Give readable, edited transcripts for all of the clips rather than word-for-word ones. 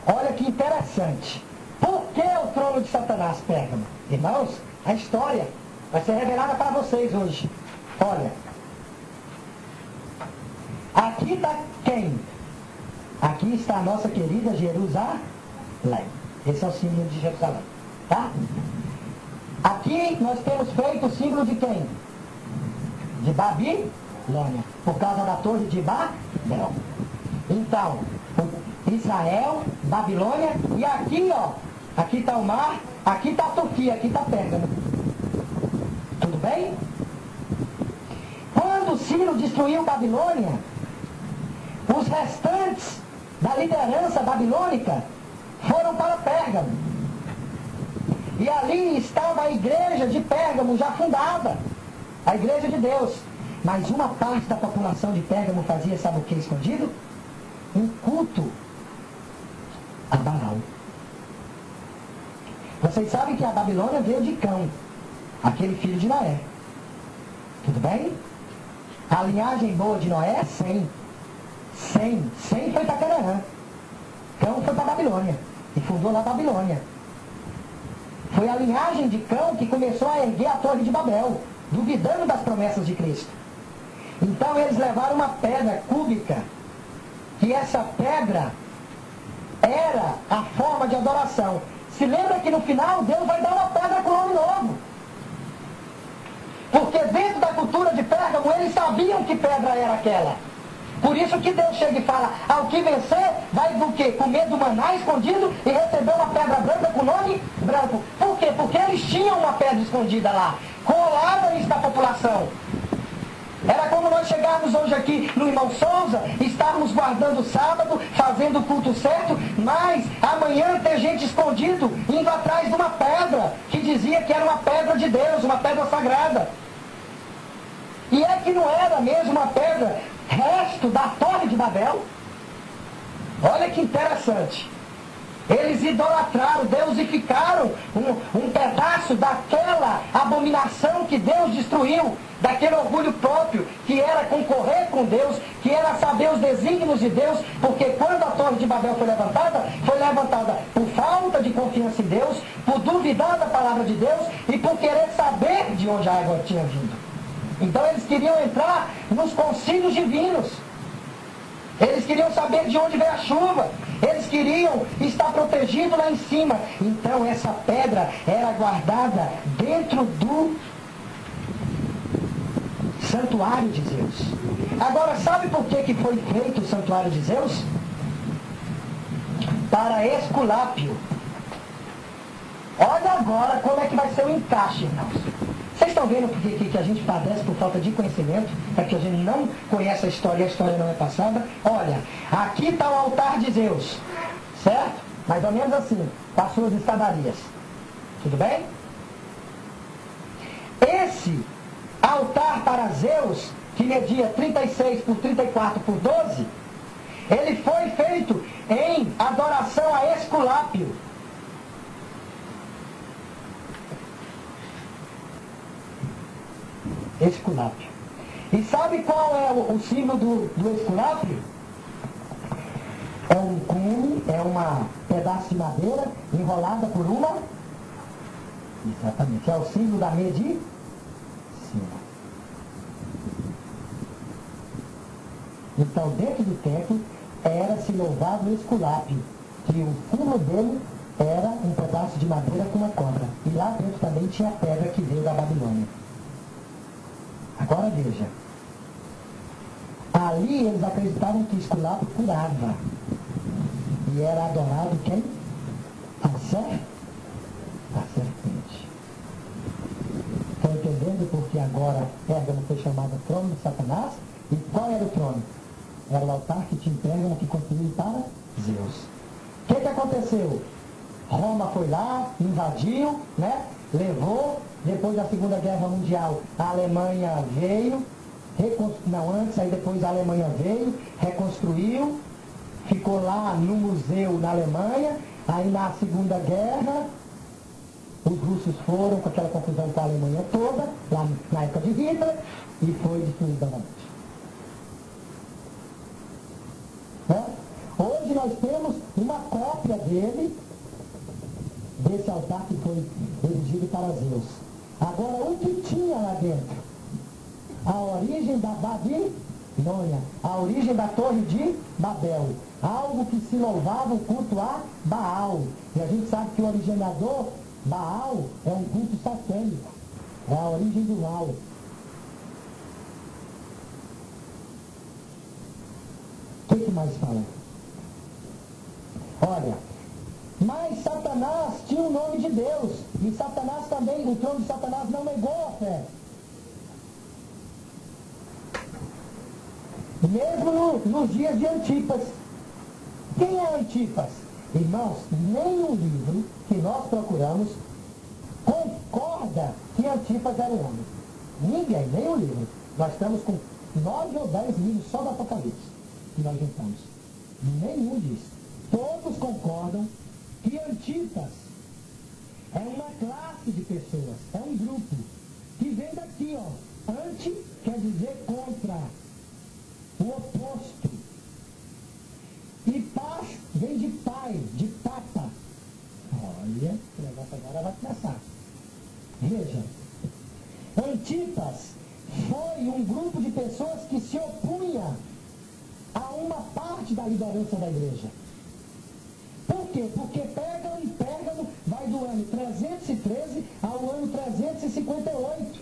Olha que interessante. Por que o trono de Satanás, Pérgamo? Irmãos, a história vai ser revelada para vocês hoje. Olha. Aqui está quem? Aqui está a nossa querida Jerusalém. Esse é o símbolo de Jerusalém. Tá? Aqui nós temos feito o símbolo de quem? De Babilônia. Por causa da torre de Babel. Então, Israel, Babilônia, e aqui, ó, aqui está o mar, aqui está a Turquia, aqui está Pérgamo. Tudo bem? Quando Ciro destruiu Babilônia, os restantes da liderança babilônica foram para Pérgamo. E ali estava a igreja de Pérgamo já fundada, a igreja de Deus. Mas uma parte da população de Pérgamo fazia, sabe o que escondido? Um culto a Baal. Vocês sabem que a Babilônia veio de Cão, aquele filho de Noé. Tudo bem? A linhagem boa de Noé é Sem. Sem foi para Canaã. Cão foi para a Babilônia. E fundou lá a Babilônia. Foi a linhagem de Cão que começou a erguer a Torre de Babel, duvidando das promessas de Cristo. Então eles levaram uma pedra cúbica, que essa pedra era a forma de adoração. Se lembra que no final Deus vai dar uma pedra com nome novo. Porque dentro da cultura de Pérgamo eles sabiam que pedra era aquela. Por isso que Deus chega e fala, ao que vencer, vai do quê? Comer do maná escondido e receber uma pedra branca com nome branco. Por quê? Porque eles tinham uma pedra escondida lá. Colava isso da população. Era como nós chegarmos hoje aqui no Irmão Souza, estarmos guardando o sábado, fazendo o culto certo, mas amanhã ter gente escondido, indo atrás de uma pedra, que dizia que era uma pedra de Deus, uma pedra sagrada. E é que não era mesmo uma pedra, resto da Torre de Babel. Olha que interessante. Eles idolatraram, deusificaram um pedaço daquela abominação que Deus destruiu, daquele orgulho próprio, que era concorrer com Deus, que era saber os desígnios de Deus, porque quando a Torre de Babel foi levantada por falta de confiança em Deus, por duvidar da palavra de Deus e por querer saber de onde a água tinha vindo. Então eles queriam entrar nos concílios divinos. Eles queriam saber de onde veio a chuva. Eles queriam estar protegidos lá em cima. Então essa pedra era guardada dentro do santuário de Zeus. Agora, sabe por que foi feito o santuário de Zeus? Para Esculápio. Olha agora como é que vai ser o encaixe, irmãos. Vocês estão vendo que a gente padece por falta de conhecimento, é que a gente não conhece a história e a história não é passada? Olha, aqui está o altar de Zeus, certo? Mais ou menos assim, com as suas escadarias. Tudo bem? Esse altar para Zeus, que media 36 por 34 por 12, ele foi feito em adoração a Esculápio. Esculápio. E sabe qual é o símbolo do Esculápio? É um cume, é um pedaço de madeira enrolada por uma... Exatamente, é o símbolo da medicina. Então, dentro do templo, era-se louvado o Esculápio, que o fumo dele era um pedaço de madeira com uma cobra. E lá dentro também tinha a pedra que veio da Babilônia. Agora veja, ali eles acreditavam que Esculápio curava. E era adorado quem? A serpente. Estão entendendo porque agora Pérgamo foi chamado trono de Satanás? E qual era o trono? Era o altar que tinha em Pérgamo que construiu para Zeus. O que aconteceu? Roma foi lá, invadiu, né? Levou. Depois da Segunda Guerra Mundial, a Alemanha veio, aí depois a Alemanha veio, reconstruiu, ficou lá no museu na Alemanha, aí na Segunda Guerra, os russos foram com aquela confusão com a Alemanha toda, lá na época de Hitler, e foi destruída novamente. Hoje nós temos uma cópia dele, desse altar que foi erigido para Zeus. Agora, o que tinha lá dentro? A origem da Babilônia, a origem da torre de Babel, algo que se louvava o culto a Baal. E a gente sabe que o originador, Baal, é um culto satânico, é a origem do mal. O que mais fala? Olha, mas Satanás tinha o nome de Deus, e Satanás também, o trono de Satanás não negou a fé. Mesmo nos dias de Antipas. Quem é Antipas? Irmãos, nenhum livro que nós procuramos concorda que Antipas era um homem. Ninguém, nenhum livro. Nós estamos com 9 ou 10 livros só do Apocalipse que nós juntamos. Nenhum diz. Todos concordam que Antipas é uma classe de pessoas, é um grupo que vem daqui, ó. Anti quer dizer contra, o oposto. E paz vem de pai, de papa. Olha, o negócio agora vai começar. Veja, Antipas foi um grupo de pessoas que se opunha a uma parte da liderança da igreja. Por quê? Porque Pérgamo vai do ano 313 ao ano 358.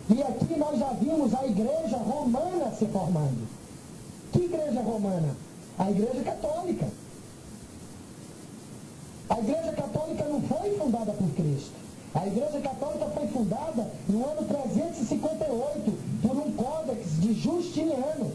E aqui nós já vimos a igreja romana se formando. Que igreja romana? A igreja católica. A igreja católica não foi fundada por Cristo. A igreja católica foi fundada no ano 358 por um códex de Justiniano.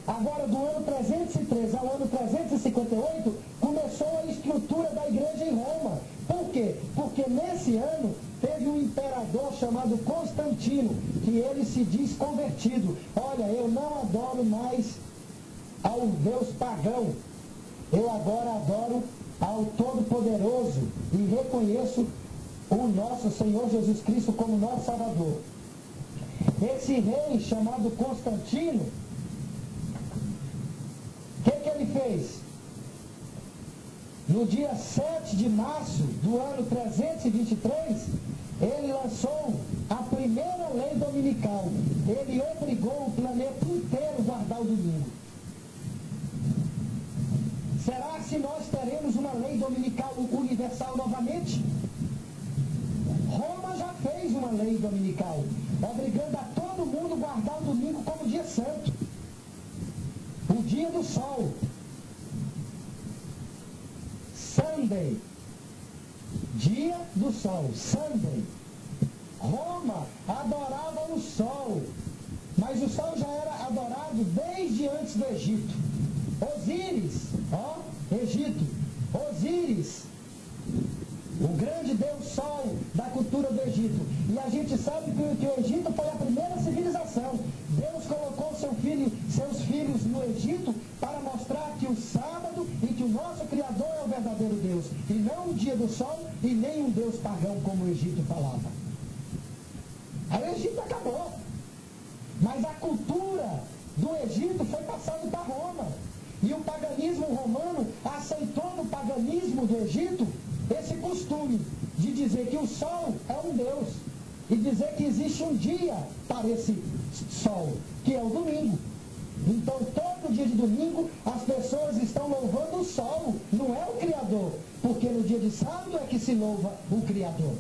Agora, do ano 303 ao ano 358, começou a estrutura da igreja em Roma. Por quê? Porque nesse ano teve um imperador chamado Constantino, que ele se diz convertido. Olha, eu não adoro mais ao Deus pagão. Eu agora adoro ao Todo-Poderoso e reconheço o nosso Senhor Jesus Cristo como nosso Salvador. Esse rei chamado Constantino, o que ele fez? No dia 7 de março do ano 323, ele lançou a primeira lei dominical. Ele obrigou o planeta inteiro a guardar o domingo. Será que nós teremos uma lei dominical universal novamente? Roma já fez uma lei dominical, obrigando a todo mundo a guardar o domingo como dia santo. O dia do sol. Sunday. Dia do sol. Sunday. Roma adorava o sol. Mas o sol já era adorado desde antes do Egito. Osíris, ó, Egito. Osíris, o grande deus sol da cultura do Egito. E a gente sabe que o Egito foi a primeira civilização. Deus colocou seus filhos no Egito para mostrar que o sábado e que o nosso Criador é o verdadeiro Deus. E não o dia do sol e nem um Deus pagão como o Egito falava. Aí o Egito acabou. Mas a cultura do Egito foi passada para Roma. E o paganismo romano aceitou no paganismo do Egito esse costume de dizer que o sol é um Deus e dizer que existe um dia para esse sol, que é o domingo. Então, todo dia de domingo, as pessoas estão louvando o sol, não é o Criador, porque no dia de sábado é que se louva o Criador.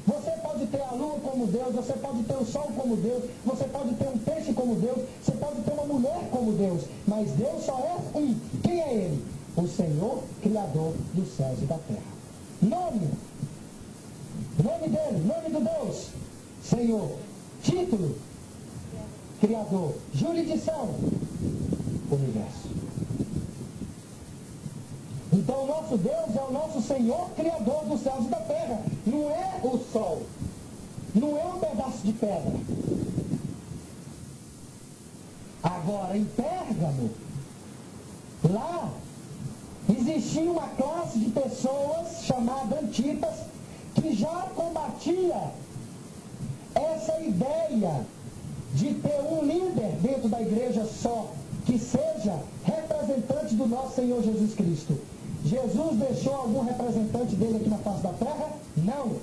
Você pode ter a lua como Deus, você pode ter o sol como Deus, você pode ter um peixe como Deus, você pode ter uma mulher como Deus, mas Deus só é um. Quem é Ele? O Senhor, Criador dos céus e da terra. Nome dele, nome do Deus, Senhor. Título, Criador. Jurisdição, universo. Então o nosso Deus é o nosso Senhor, Criador dos céus e da terra. Não é o sol, não é um pedaço de pedra. Agora, em Pérgamo, lá existia uma classe de pessoas chamada Antipas que já combatia essa ideia de ter um líder dentro da igreja só, que seja representante do nosso Senhor Jesus Cristo. Jesus deixou algum representante dele aqui na face da terra? Não.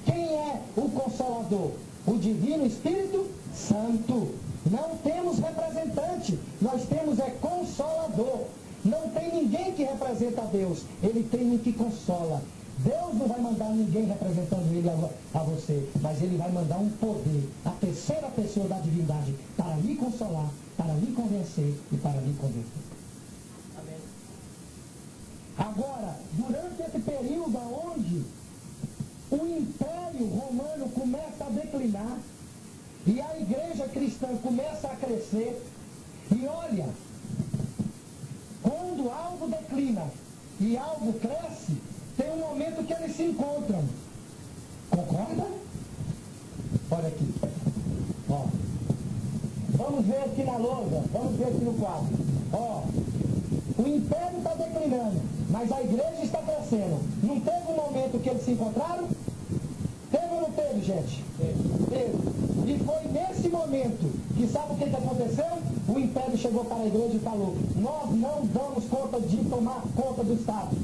Quem é o Consolador? O Divino Espírito Santo. Não temos representante, nós temos Consolador. Não tem ninguém que representa a Deus, ele tem um que consola. Deus não vai mandar ninguém representando ele a você, mas ele vai mandar um poder, a terceira pessoa da divindade, para lhe consolar, para lhe convencer e para lhe converter. Amém. Agora, durante esse período onde o Império Romano começa a declinar e a igreja cristã começa a crescer, e olha, quando algo declina e algo cresce, tem um momento que eles se encontram. Concorda? Olha aqui. Ó. Vamos ver aqui na lousa, vamos ver aqui no quadro. Ó. O império está declinando, mas a igreja está crescendo. Não teve um momento que eles se encontraram? Teve ou não teve, gente? Teve. E foi nesse momento que sabe o que aconteceu? O império chegou para a igreja e falou: nós não damos conta de tomar conta do Estado.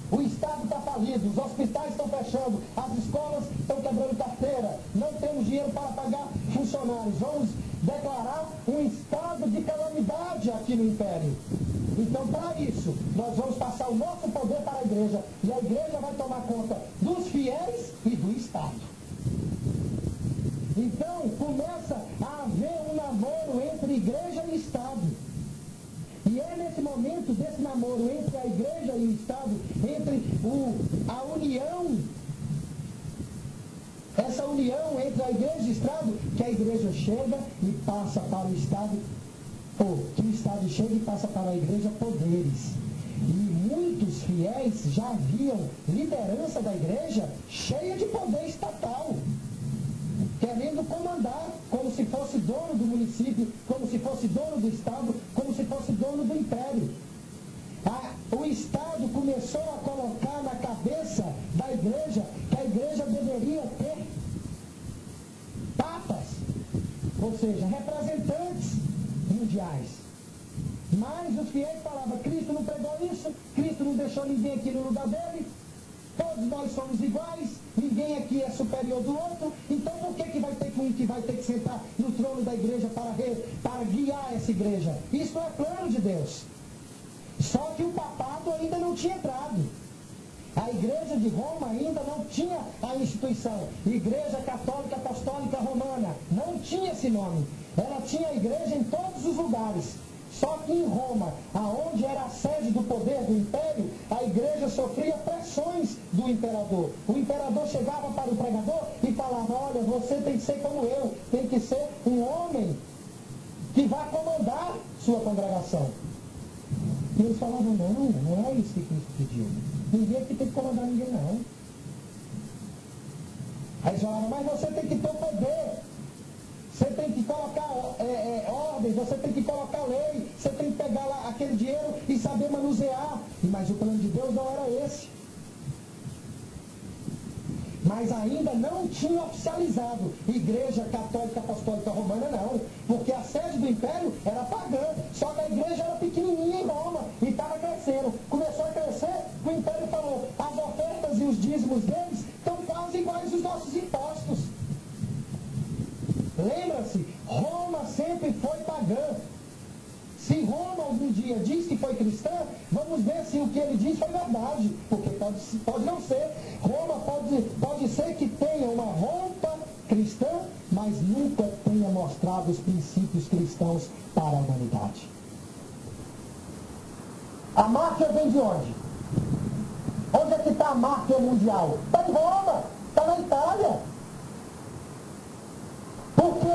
O Estado está falido, os hospitais estão fechando, as escolas estão quebrando carteira, não temos dinheiro para pagar funcionários. Vamos declarar um estado de calamidade aqui no Império. Então, para isso, nós vamos passar o nosso poder para a igreja, e a igreja vai tomar conta dos fiéis e do Estado. Então, começa a haver um namoro entre igreja e Estado. E é nesse momento desse namoro entre a igreja e o Estado, entre a união, essa união entre a igreja e o Estado, que a igreja chega e passa para o Estado, ou que o Estado chega e passa para a igreja poderes. E muitos fiéis já viam liderança da igreja cheia de poder estatal, querendo comandar, como se fosse dono do município, como se fosse dono do Estado, como se fosse dono do Império. O Estado começou a colocar na cabeça da igreja que a igreja deveria ter papas, ou seja, representantes mundiais. Mas os fiéis falavam: Cristo não pregou isso, Cristo não deixou ninguém aqui no lugar dele, todos nós somos iguais, ninguém aqui é superior do outro, então por que vai ter um que vai ter que sentar no trono da igreja para guiar essa igreja? Isso é plano de Deus. Só que o papado ainda não tinha entrado. A igreja de Roma ainda não tinha a instituição Igreja Católica Apostólica Romana. Não tinha esse nome. Ela tinha a igreja em todos os lugares. Só que em Roma, aonde era a sede do poder do império, a igreja sofria pressões do imperador. O imperador chegava para o pregador e falava: olha, você tem que ser como eu, tem que ser um homem que vai comandar sua congregação. E eles falavam: não é isso que Cristo pediu. Ninguém aqui tem que comandar ninguém, não. Aí eles falavam: mas você tem que ter o poder. Você tem que colocar ordens, você tem que colocar lei, você tem que pegar lá aquele dinheiro e saber manusear. Mas o plano de Deus não era esse. Mas ainda não tinha oficializado Igreja Católica Apostólica Romana, não. Porque a sede do Império era pagã. Só que a igreja era pequenininha em Roma e estava crescendo. Começou a crescer, o Império falou: as ofertas e os dízimos deles estão quase iguais aos nossos impostos. Lembra-se, Roma sempre foi pagã. Se Roma algum dia diz que foi cristã, vamos ver se o que ele diz foi verdade. Porque pode não ser. Roma pode ser que tenha uma roupa cristã, mas nunca tenha mostrado os princípios cristãos para a humanidade. A máfia vem de onde? Onde é que está a máfia mundial? Está em Roma, está na Itália. Por que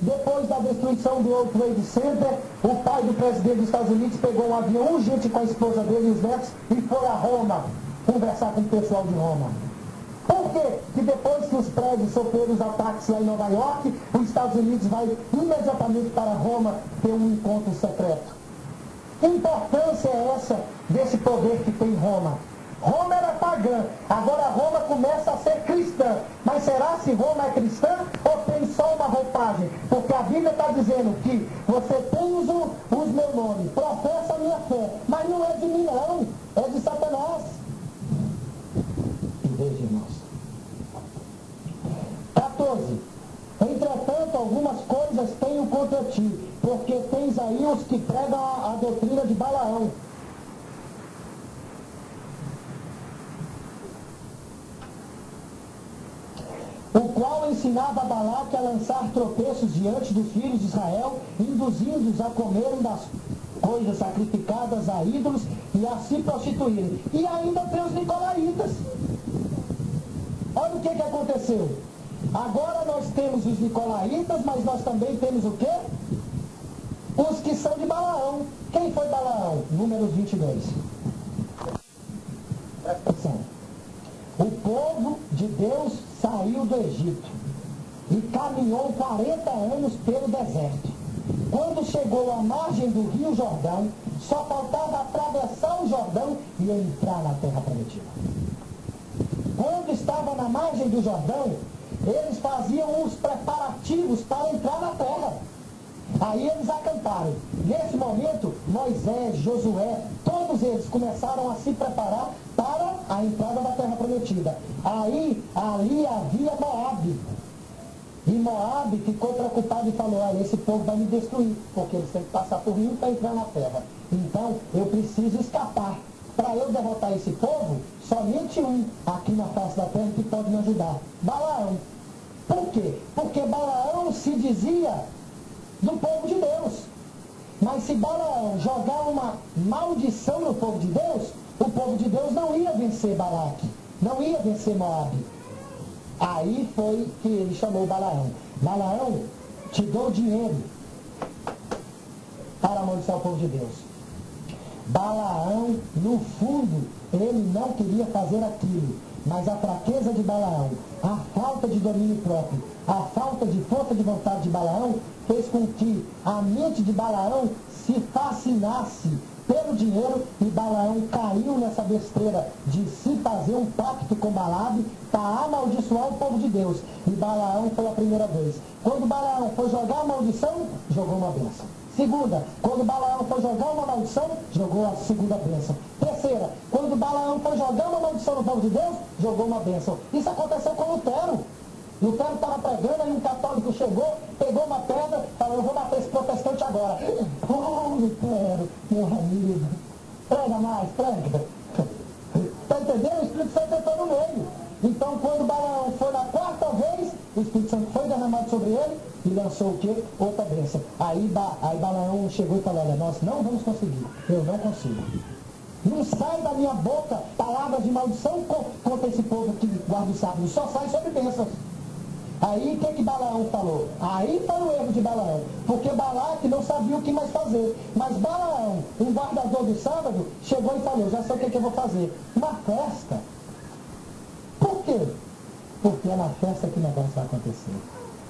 depois da destruição do World Trade Center, o pai do presidente dos Estados Unidos pegou um avião urgente com a esposa dele e os netos e foi a Roma conversar com o pessoal de Roma? Por que depois que os prédios sofreram os ataques lá em Nova York, os Estados Unidos vai imediatamente para Roma ter um encontro secreto? Que importância é essa desse poder que tem Roma? Roma era pagã, agora Roma começa a ser cristã. Mas será se Roma é cristã ou tem só uma roupagem? Porque a Bíblia está dizendo que você tem os meu nome, professa a minha fé, mas não é de mim não, é de Satanás. o qual ensinava a Balaque a lançar tropeços diante dos filhos de Israel, induzindo-os a comerem das coisas sacrificadas a ídolos e a se prostituírem. E ainda tem os nicolaítas. Olha o que aconteceu. Agora nós temos os nicolaítas, mas nós também temos o quê? Os que são de Balaão. Quem foi Balaão? Números 22. Presta atenção. O povo de Deus saiu do Egito e caminhou 40 anos pelo deserto. Quando chegou à margem do rio Jordão, só faltava atravessar o Jordão e entrar na terra prometida. Quando estava na margem do Jordão, eles faziam os preparativos para entrar na terra. Aí eles acamparam. Nesse momento, Moisés, Josué, todos eles começaram a se preparar para a entrada da terra prometida. Aí, ali havia Moabe. E Moabe ficou preocupado e falou, olha, esse povo vai me destruir, porque eles têm que passar por mim para entrar na terra. Então, eu preciso escapar. Para eu derrotar esse povo, somente um aqui na face da terra que pode me ajudar. Balaão. Por quê? Porque Balaão se dizia do povo de Deus. Mas se Balaão jogar uma maldição no povo de Deus, o povo de Deus não ia vencer Balaque, não ia vencer Moabe. Aí foi que ele chamou Balaão. Balaão, te dou dinheiro para amaldiçoar o povo de Deus. Balaão, no fundo, ele não queria fazer aquilo, mas a fraqueza de Balaão, a falta de domínio próprio, a falta de força de vontade de Balaão, fez com que a mente de Balaão se fascinasse pelo dinheiro e Balaão caiu nessa besteira de se fazer um pacto com Balabe para amaldiçoar o povo de Deus. E Balaão foi a primeira vez. Quando Balaão foi jogar a maldição, jogou uma bênção. Segunda, quando Balaão foi jogar uma maldição, jogou a segunda bênção. Terceira, quando Balaão foi jogar uma maldição no povo de Deus, jogou uma bênção. Isso aconteceu com Lutero. Lutero estava pregando, aí um católico chegou, pegou uma pedra, falou, eu vou matar esse protestante agora. Oh, Lutero, meu amigo, prega mais, prega. Está entendendo? O Espírito Santo entrou no meio. Então, quando Balaão foi na quarta vez, o Espírito Santo foi derramado sobre ele e lançou o quê? Outra bênção. Aí Balaão chegou e falou, olha, nós não vamos conseguir, eu não consigo. Não sai da minha boca palavras de maldição contra esse povo que guarda o sábado, só sai sobre bênçãos. Aí o que Balaão falou? Aí foi o erro de Balaão, porque Balaque não sabia o que mais fazer. Mas Balaão, um guardador do sábado, chegou e falou, já sei o que eu vou fazer. Uma festa. Por quê? Porque é na festa que o negócio vai acontecer.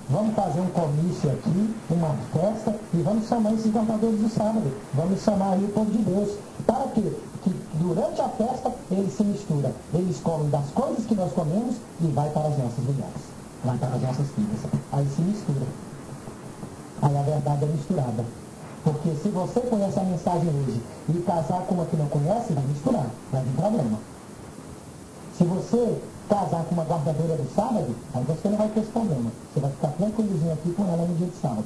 Vamos fazer um comício aqui, uma festa, e vamos chamar esses guardadores do sábado. Vamos chamar aí o povo de Deus. Para quê? Que durante a festa eles se misturam. Eles comem das coisas que nós comemos e vai para as nossas mulheres. Vai para as nossas filhas. Aí se mistura. Aí a verdade é misturada. Porque se você conhece a mensagem hoje e casar com uma que não conhece, vai misturar. Vai vir problema. Se você casar com uma guardadora do sábado, aí você não vai ter esse problema. Você vai ficar tranquilozinho aqui com ela no dia de sábado.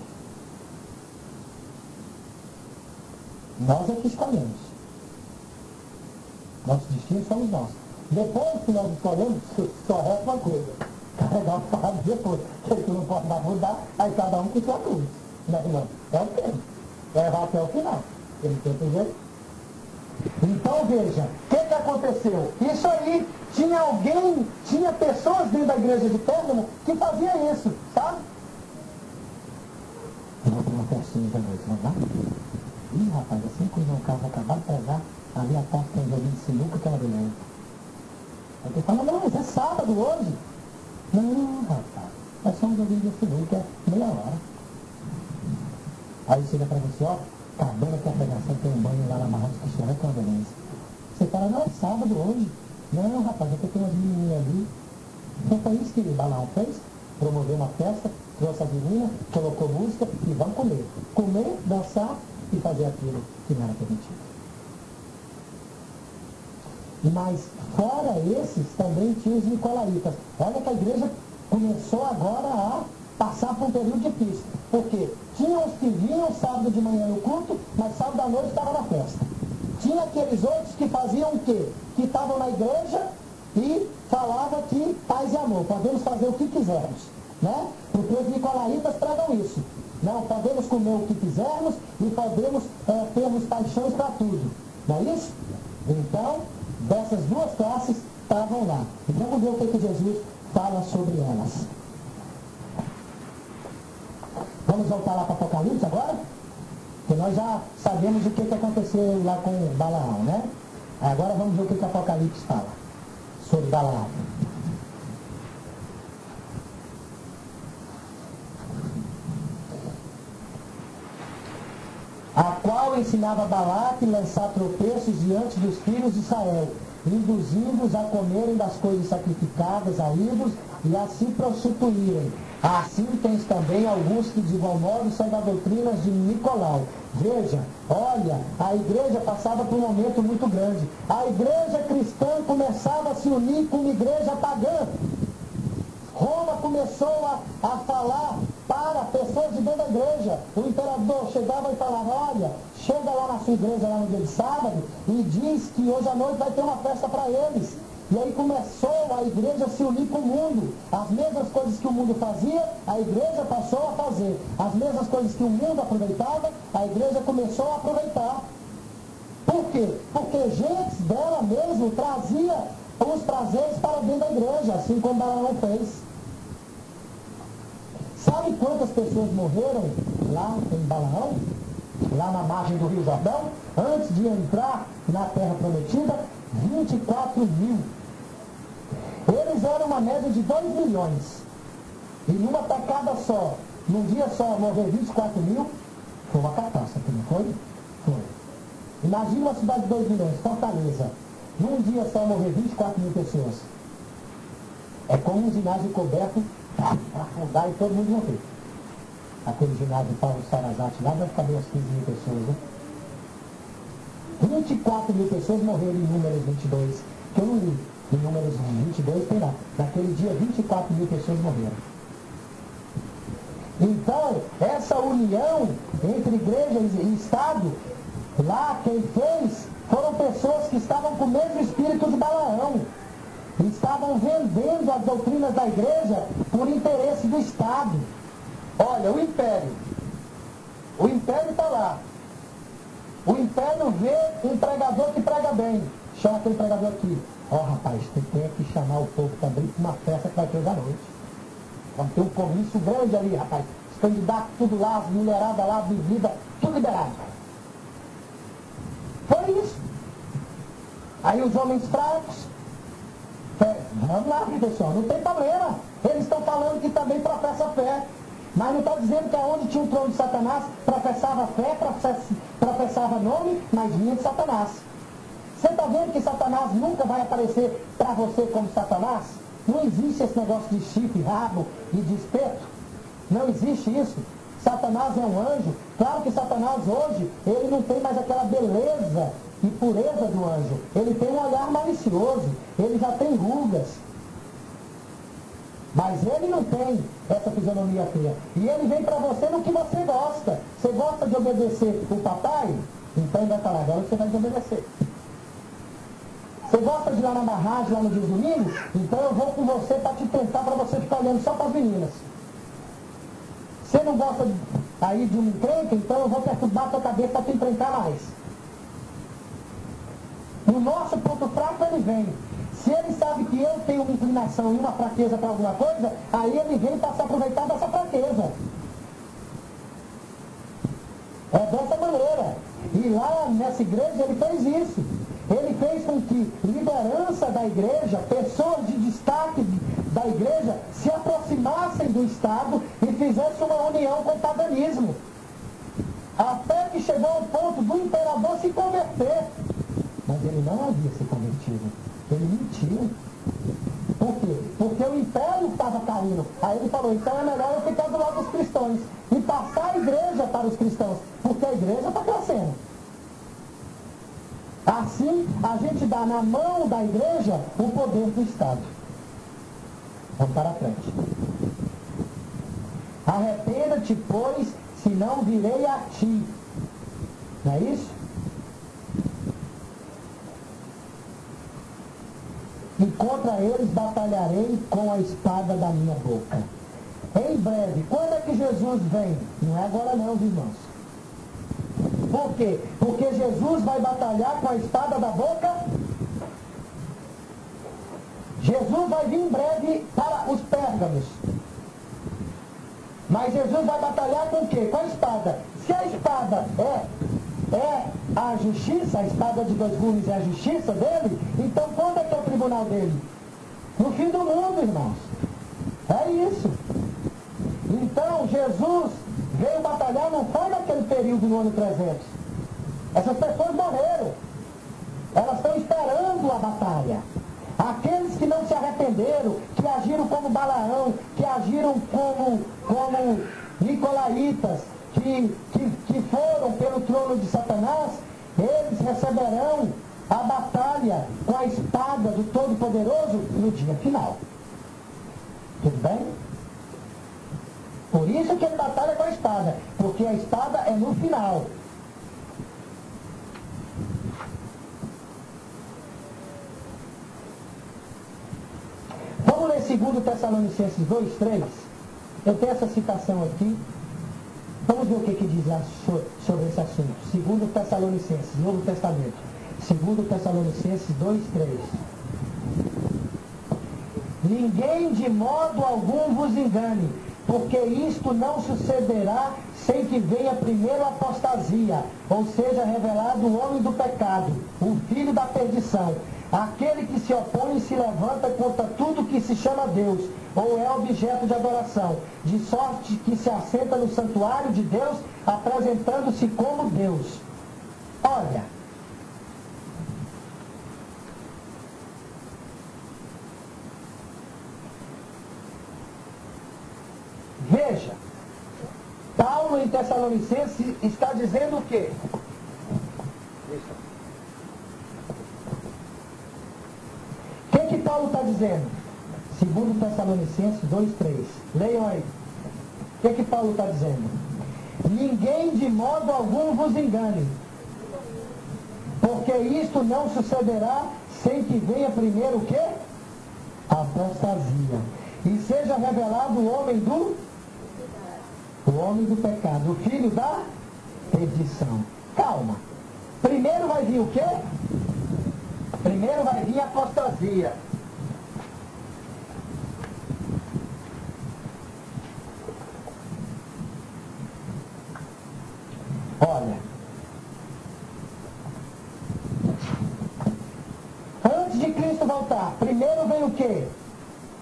Nós é que escolhemos. Nossos destinos somos nós. Depois que nós escolhemos, só resta uma coisa. Carregar o fardo depois. Que não pode dar mudar, aí cada um com sua cruz. Não, irmão? É o tempo. Levar até o final. Ele tem que ver. Então veja, o que aconteceu? Isso aí, tinha pessoas dentro da igreja de Pérgamo que faziam isso, sabe? Eu vou ter uma festinha da noite, vamos lá? Ih, rapaz, assim que o João Carlos acabar de pegar, ali atrás tem um joguinho de sinuca que ela beleza. Aí tu fala, não, mas é sábado hoje. Não, rapaz, é só um joguinho de sinuca, é meia hora. Aí chega pra você, ó, acabando aqui a pregação, tem um banho lá na Marrocos que chama com a beleza. Você fala, não, é sábado hoje. Não, rapaz, aqui tem umas menininhas ali. Então foi isso que Balaão fez, promoveu uma festa, trouxe as meninas, colocou música e vamos comer. Comer, dançar e fazer aquilo que não era permitido. Mas fora esses, também tinha os nicolaítas. Olha que a igreja começou agora a passar por um período difícil. Porque tinha os que vinham sábado de manhã no culto, mas sábado à noite estava na festa. Tinha aqueles outros que faziam o quê? Que estavam na igreja e falava que paz e amor, podemos fazer o que quisermos, né? Porque os nicolaítas pregam isso. Não, podemos comer o que quisermos e podemos termos paixões para tudo. Não é isso? Então, dessas duas classes estavam lá. E vamos ver o que Jesus fala sobre elas. Vamos voltar lá para Apocalipse agora? Porque nós já sabemos o que aconteceu lá com Balaão, né? Agora vamos ver o que Apocalipse fala sobre Balaão. A qual ensinava Balaque lançar tropeços diante dos filhos de Israel, induzindo-os a comerem das coisas sacrificadas a ídolos e a se prostituírem. Assim tens também alguns que de igual modo são da doutrina de Nicolau. Veja, olha, a igreja passava por um momento muito grande. A igreja cristã começava a se unir com uma igreja pagã. Roma começou a falar para pessoas de dentro da igreja. O imperador chegava e falava, olha, chega lá na sua igreja lá no dia de sábado e diz que hoje à noite vai ter uma festa para eles. E aí começou a igreja a se unir com o mundo. As mesmas coisas que o mundo fazia, a igreja passou a fazer. As mesmas coisas que o mundo aproveitava, a igreja começou a aproveitar. Por quê? Porque gente dela mesmo trazia os prazeres para dentro da igreja, assim como Balaão fez. Sabe quantas pessoas morreram lá em Balaão? Lá na margem do Rio Jordão? Antes de entrar na Terra Prometida? 24 mil. Eles eram uma média de 2 milhões. E numa tacada só, num dia só, morrer 24 mil, foi uma catástrofe, não foi? Foi. Imagina uma cidade de 2 milhões, Fortaleza. Num dia só morrer 24 mil pessoas. É como um ginásio coberto para afundar e todo mundo morrer. Aquele ginásio de Paulo Sarazate lá deve caber umas 15 mil pessoas, né? 24 mil pessoas morreram em Números 22, que eu não li. Em Números 22 tem lá. Naquele dia 24 mil pessoas morreram. Então, essa união entre igreja e Estado, lá quem fez foram pessoas que estavam com o mesmo espírito de Balaão. Estavam vendendo as doutrinas da igreja por interesse do Estado. Olha, o Império está lá. O Império vê um pregador que prega bem. Chama aquele pregador aqui. Rapaz, tu tem que chamar o povo também para uma festa que vai ter hoje à noite. Vamos ter um comício grande ali, rapaz. Os candidatos tudo lá, as mulheradas lá, bebida, tudo liberado. Foi isso. Aí os homens fracos, vamos lá, pessoal, não tem problema. Eles estão falando que também professa fé. Mas não está dizendo que aonde tinha o trono de Satanás, professava fé, professava nome, mas vinha de Satanás. Você está vendo que Satanás nunca vai aparecer para você como Satanás? Não existe esse negócio de chifre, rabo e de espeto. Não existe isso. Satanás é um anjo. Claro que Satanás hoje, ele não tem mais aquela beleza e pureza do anjo. Ele tem um olhar malicioso. Ele já tem rugas. Mas ele não tem essa fisionomia feia. E ele vem para você no que você gosta. Você gosta de obedecer o papai? Então ele vai falar, agora você vai desobedecer. Você gosta de ir lá na barragem, lá no dia do domingo? Então eu vou com você para te tentar, para você ficar olhando só para as meninas. Você não gosta aí de um encrenca? Então eu vou perturbar a tua cabeça para te enfrentar mais. No nosso ponto fraco ele vem. Se ele sabe que eu tenho uma inclinação e uma fraqueza para alguma coisa, aí ele vem para se aproveitar dessa fraqueza. É dessa maneira. E lá nessa igreja ele fez isso. Ele fez com que liderança da igreja, pessoas de destaque da igreja, se aproximassem do Estado e fizessem uma união com o paganismo. Até que chegou ao ponto do imperador se converter. Mas ele não havia se convertido. Ele mentiu. Por quê? Porque o império estava caindo. Aí ele falou, então é melhor eu ficar do lado dos cristãos e passar a igreja para os cristãos, porque a igreja está crescendo. Assim, a gente dá na mão da igreja o poder do Estado. Vamos para frente. Arrependa-te, pois, senão virei a ti. Não é isso? e contra eles batalharei com a espada da minha boca. Em breve, quando é que Jesus vem? Não é agora não, irmãos. Por quê? Porque Jesus vai batalhar com a espada da boca. Jesus vai vir em breve para os Pérgamos. Mas Jesus vai batalhar com o quê? Com a espada. Se a espada é a justiça, a espada de dois gumes é a justiça dele, então quando é que é o tribunal dele? No fim do mundo, irmãos. É isso. Então, Jesus veio batalhar, não foi naquele período no ano 300. Essas pessoas morreram. Elas estão esperando a batalha. Aqueles que não se arrependeram, que agiram como Balaão, que agiram como Nicolaitas, que foram pelo trono de Satanás, eles receberão a batalha com a espada do Todo-Poderoso no dia final. Tudo bem? Por isso que ele batalha com a espada, porque a espada é no final. Vamos ler 2 Tessalonicenses 2:3. Eu tenho essa citação aqui. Vamos ver o que diz lá sobre esse assunto. 2 Tessalonicenses, Novo Testamento. 2 Tessalonicenses 2:3. Ninguém de modo algum vos engane, porque isto não sucederá sem que venha primeiro a apostasia, ou seja, revelado o homem do pecado, o filho da perdição, aquele que se opõe e se levanta contra tudo que se chama Deus, ou é objeto de adoração, de sorte que se assenta no santuário de Deus, apresentando-se como Deus. Olha, veja, Paulo em Tessalonicenses está dizendo o quê? O que Paulo está dizendo? 2 Tessalonicenses 2:3. Leiam aí. O que Paulo está dizendo? Ninguém de modo algum vos engane, porque isto não sucederá sem que venha primeiro o quê? A apostasia. E seja revelado o homem do pecado, o filho da perdição. Calma. Primeiro vai vir o quê? Primeiro vai vir a apostasia. Olha, antes de Cristo voltar, primeiro vem o quê?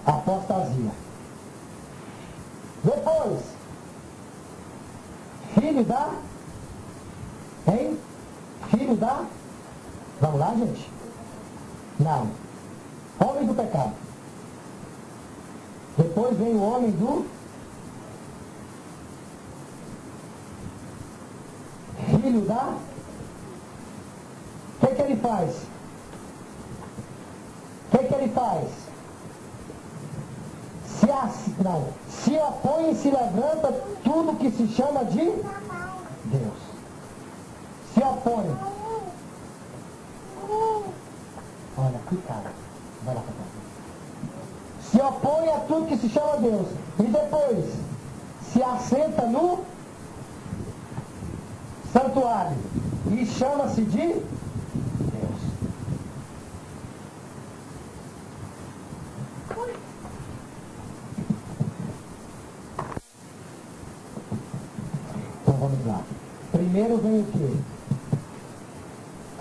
A apostasia. Depois, filho da... Hein? Filho da... Vamos lá, gente? Não. Homem do pecado. Depois vem o homem do... Filho da... O que ele faz? O que ele faz? Se opõe e se levanta tudo que se chama de Deus. Se opõe. Olha, que cara. Vai lá pra cá. Se opõe a tudo que se chama Deus. E depois se assenta no santuário. E chama-se de Deus. Então vamos lá. Primeiro vem o quê?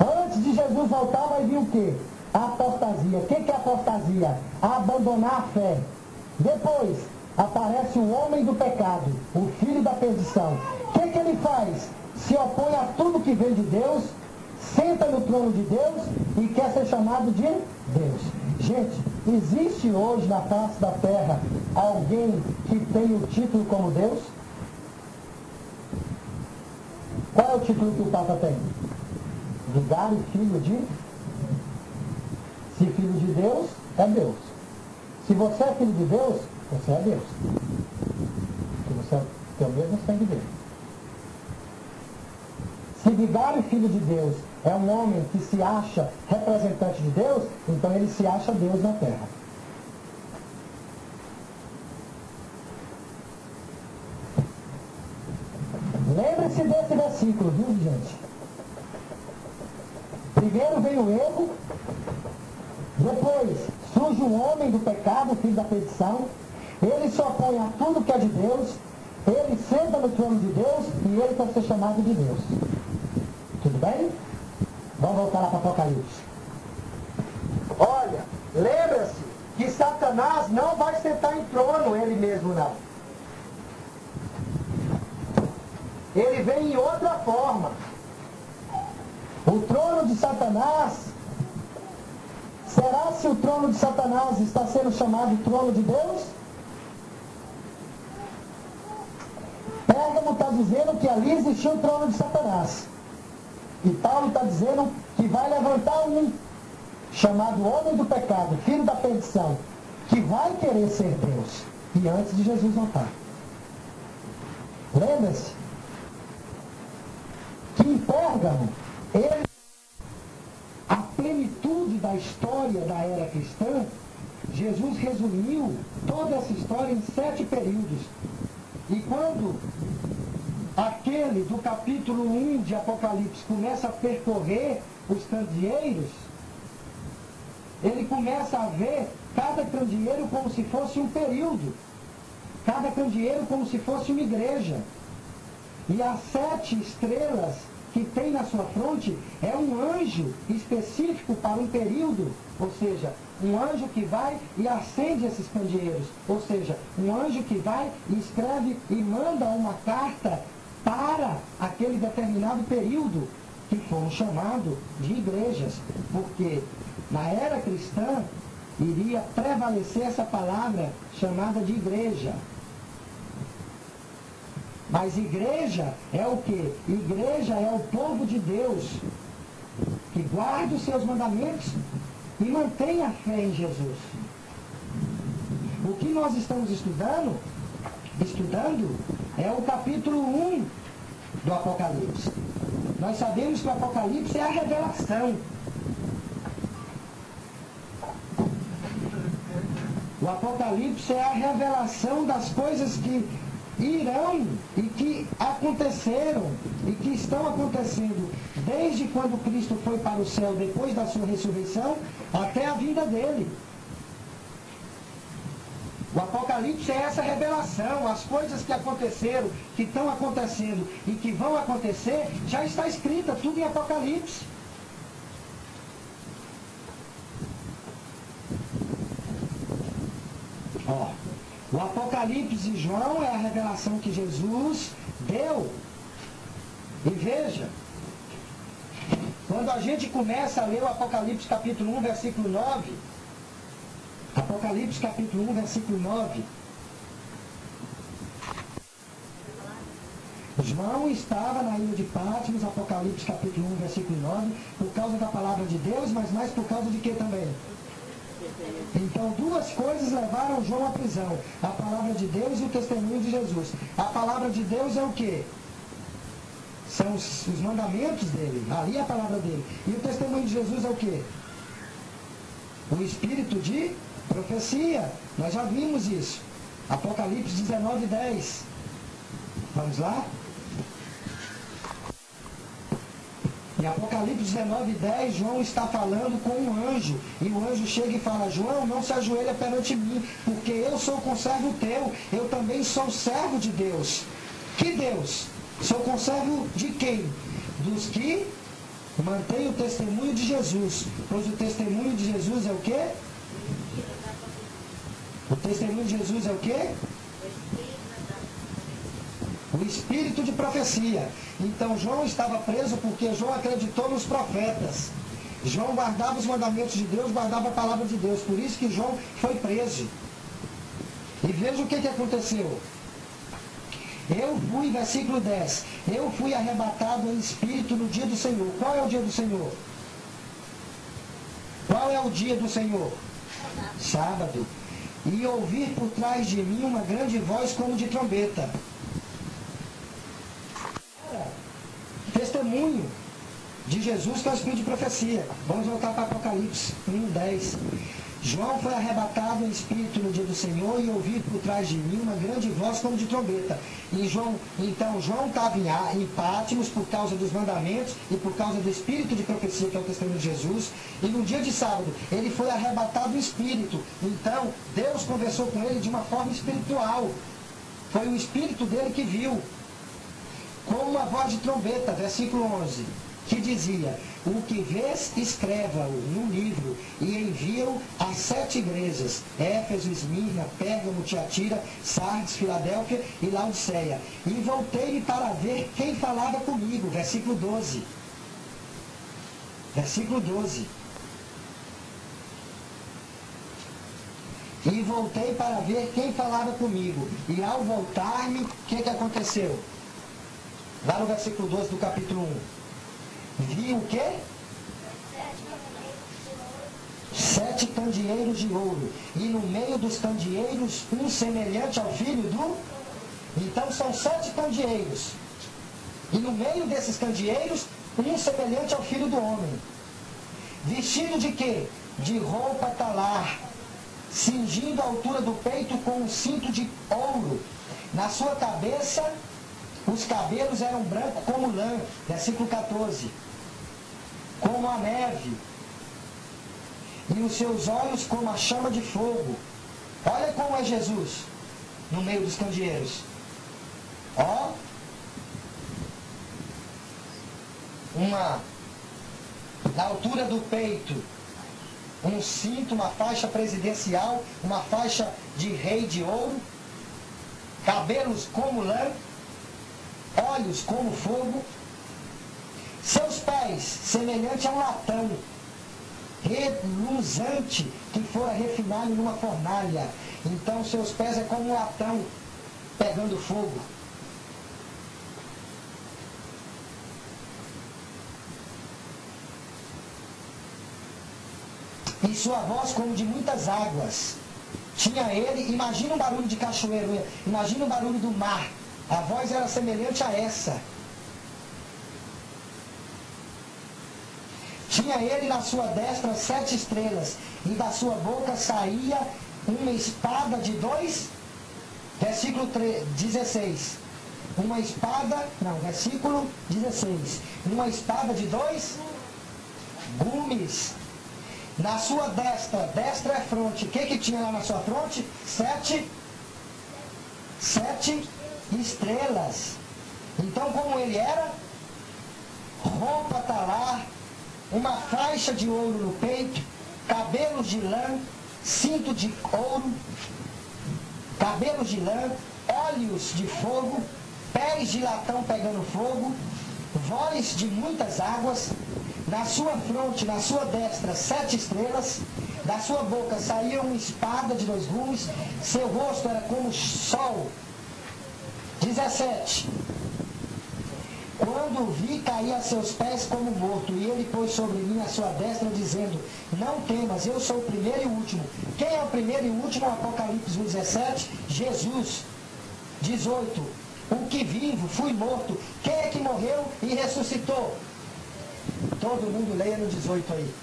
Antes de Jesus voltar vai vir o quê? A apostasia. O que é apostasia? Abandonar a fé. Depois aparece o homem do pecado, o filho da perdição. O que ele faz? Se opõe a tudo que vem de Deus, senta no trono de Deus e quer ser chamado de Deus. Gente, existe hoje na face da terra alguém que tem o título como Deus? Qual é o título que o Papa tem? Vigário, filho de... Se filho de Deus, é Deus. Se você é filho de Deus, você é Deus. Se você tem o mesmo sangue dele. Se vigário, filho de Deus, é um homem que se acha representante de Deus, então ele se acha Deus na terra. Lembre-se desse versículo, viu, gente? Primeiro vem o erro, depois surge o homem do pecado, filho da perdição, ele se opõe a tudo que é de Deus, ele senta no trono de Deus e ele quer ser chamado de Deus. Tudo bem? Vamos voltar lá para Apocalipse. Olha, lembra-se que Satanás não vai sentar em trono ele mesmo, não. Ele vem em outra forma. O trono de Satanás, será se o trono de Satanás está sendo chamado trono de Deus? Pérgamo está dizendo que ali existiu o trono de Satanás. E Paulo está dizendo que vai levantar um, chamado homem do pecado, filho da perdição, que vai querer ser Deus. E antes de Jesus voltar. Lembra-se que em Pérgamo, a plenitude da história da era cristã, Jesus resumiu toda essa história em 7 períodos. E quando aquele do capítulo 1 de Apocalipse começa a percorrer os candeeiros, ele começa a ver cada candeeiro como se fosse um período, cada candeeiro como se fosse uma igreja. E as 7 estrelas que tem na sua fronte é um anjo específico para um período, ou seja, um anjo que vai e acende esses candeeiros, ou seja, um anjo que vai e escreve e manda uma carta para aquele determinado período, que foram chamados de igrejas, porque na era cristã iria prevalecer essa palavra chamada de igreja. Mas igreja é o quê? Igreja é o povo de Deus, que guarda os seus mandamentos e mantém a fé em Jesus. O que nós estamos estudando é o capítulo 1 do Apocalipse. Nós sabemos que o Apocalipse é a revelação. O Apocalipse é a revelação das coisas que irão e que aconteceram e que estão acontecendo desde quando Cristo foi para o céu, depois da sua ressurreição, até a vinda dele. O Apocalipse é essa revelação, as coisas que aconteceram, que estão acontecendo e que vão acontecer, já está escrita tudo em Apocalipse. Ó, o Apocalipse de João é a revelação que Jesus deu. E veja, quando a gente começa a ler o Apocalipse capítulo 1, versículo 9, Apocalipse capítulo 1, versículo 9, João estava na ilha de Patmos, Apocalipse capítulo 1, versículo 9, por causa da palavra de Deus, mas mais por causa de quê também? Então, duas coisas levaram João à prisão: a palavra de Deus e o testemunho de Jesus. A palavra de Deus é o quê? São os mandamentos dele, ali é a palavra dele. E o testemunho de Jesus é o quê? O espírito de profecia. Nós já vimos isso. Apocalipse 19, 10. Vamos lá? Em Apocalipse 19, 10, João está falando com um anjo. E o anjo chega e fala: João, não se ajoelha perante mim, porque eu sou conservo teu. Eu também sou servo de Deus. Que Deus? Sou conservo de quem? Dos que mantêm o testemunho de Jesus. Pois o testemunho de Jesus é o quê? O testemunho de Jesus é o quê? O espírito de profecia. Então João estava preso porque João acreditou nos profetas. João guardava os mandamentos de Deus, guardava a palavra de Deus. Por isso que João foi preso. E veja o que aconteceu. Eu fui, versículo 10, eu fui arrebatado em espírito no dia do Senhor. Qual é o dia do Senhor? Qual é o dia do Senhor? Sábado. E ouvi por trás de mim uma grande voz como de trombeta. Testemunho de Jesus, que é o espírito de profecia. Vamos voltar para Apocalipse 1:10. João foi arrebatado em espírito no dia do Senhor e ouviu por trás de mim uma grande voz como de trombeta. Então João estava em Patmos por causa dos mandamentos e por causa do espírito de profecia, que é o testemunho de Jesus. E no dia de sábado ele foi arrebatado em espírito. Então Deus conversou com ele de uma forma espiritual. Foi o espírito dele que viu. Com uma voz de trombeta, versículo 11. Que dizia: o que vês, escreva-o no livro e envia-o às 7 igrejas: Éfeso, Esmirna, Pérgamo, Tiatira, Sardes, Filadélfia e Laodiceia. E voltei para ver quem falava comigo. Versículo 12. Versículo 12. E voltei para ver quem falava comigo. E ao voltar-me, o que aconteceu? Lá no versículo 12 do capítulo 1. Vi o quê? 7 candeeiros de ouro. E no meio dos candeeiros, um semelhante ao filho do... Então são 7 candeeiros. E no meio desses candeeiros, um semelhante ao filho do homem. Vestido de quê? De roupa talar, cingindo a altura do peito com um cinto de ouro. Na sua cabeça, os cabelos eram brancos como lã. Versículo 14. Como a neve, e os seus olhos como a chama de fogo. Olha como é Jesus no meio dos candeeiros. Ó, na altura do peito, um cinto, uma faixa presidencial, uma faixa de rei de ouro, cabelos como lã, olhos como fogo, seus pés semelhante a um latão reluzante que fora refinado numa fornalha. Então seus pés é como um latão pegando fogo. E sua voz como de muitas águas. Tinha ele, imagina um barulho de cachoeiro, imagina um barulho do mar. A voz era semelhante a essa. Tinha ele na sua destra 7 estrelas, e da sua boca saía uma espada de 2, versículo 16. Versículo 16. Uma espada de 2 gumes. Na sua destra é fronte. O que tinha lá na sua fronte? 7 estrelas. Então, como ele era? Roupa talar, uma faixa de ouro no peito, cabelos de lã, cinto de ouro, cabelos de lã, olhos de fogo, pés de latão pegando fogo, voz de muitas águas. Na sua fronte, na sua destra, 7 estrelas. Da sua boca saía uma espada de 2 gumes. Seu rosto era como o sol. 17. Quando o vi, caí a seus pés como morto, e ele pôs sobre mim a sua destra, dizendo: não temas, eu sou o primeiro e o último. Quem é o primeiro e o último? Apocalipse 17. Jesus. 18. O que vivo, fui morto. Quem é que morreu e ressuscitou? Todo mundo leia no 18 aí.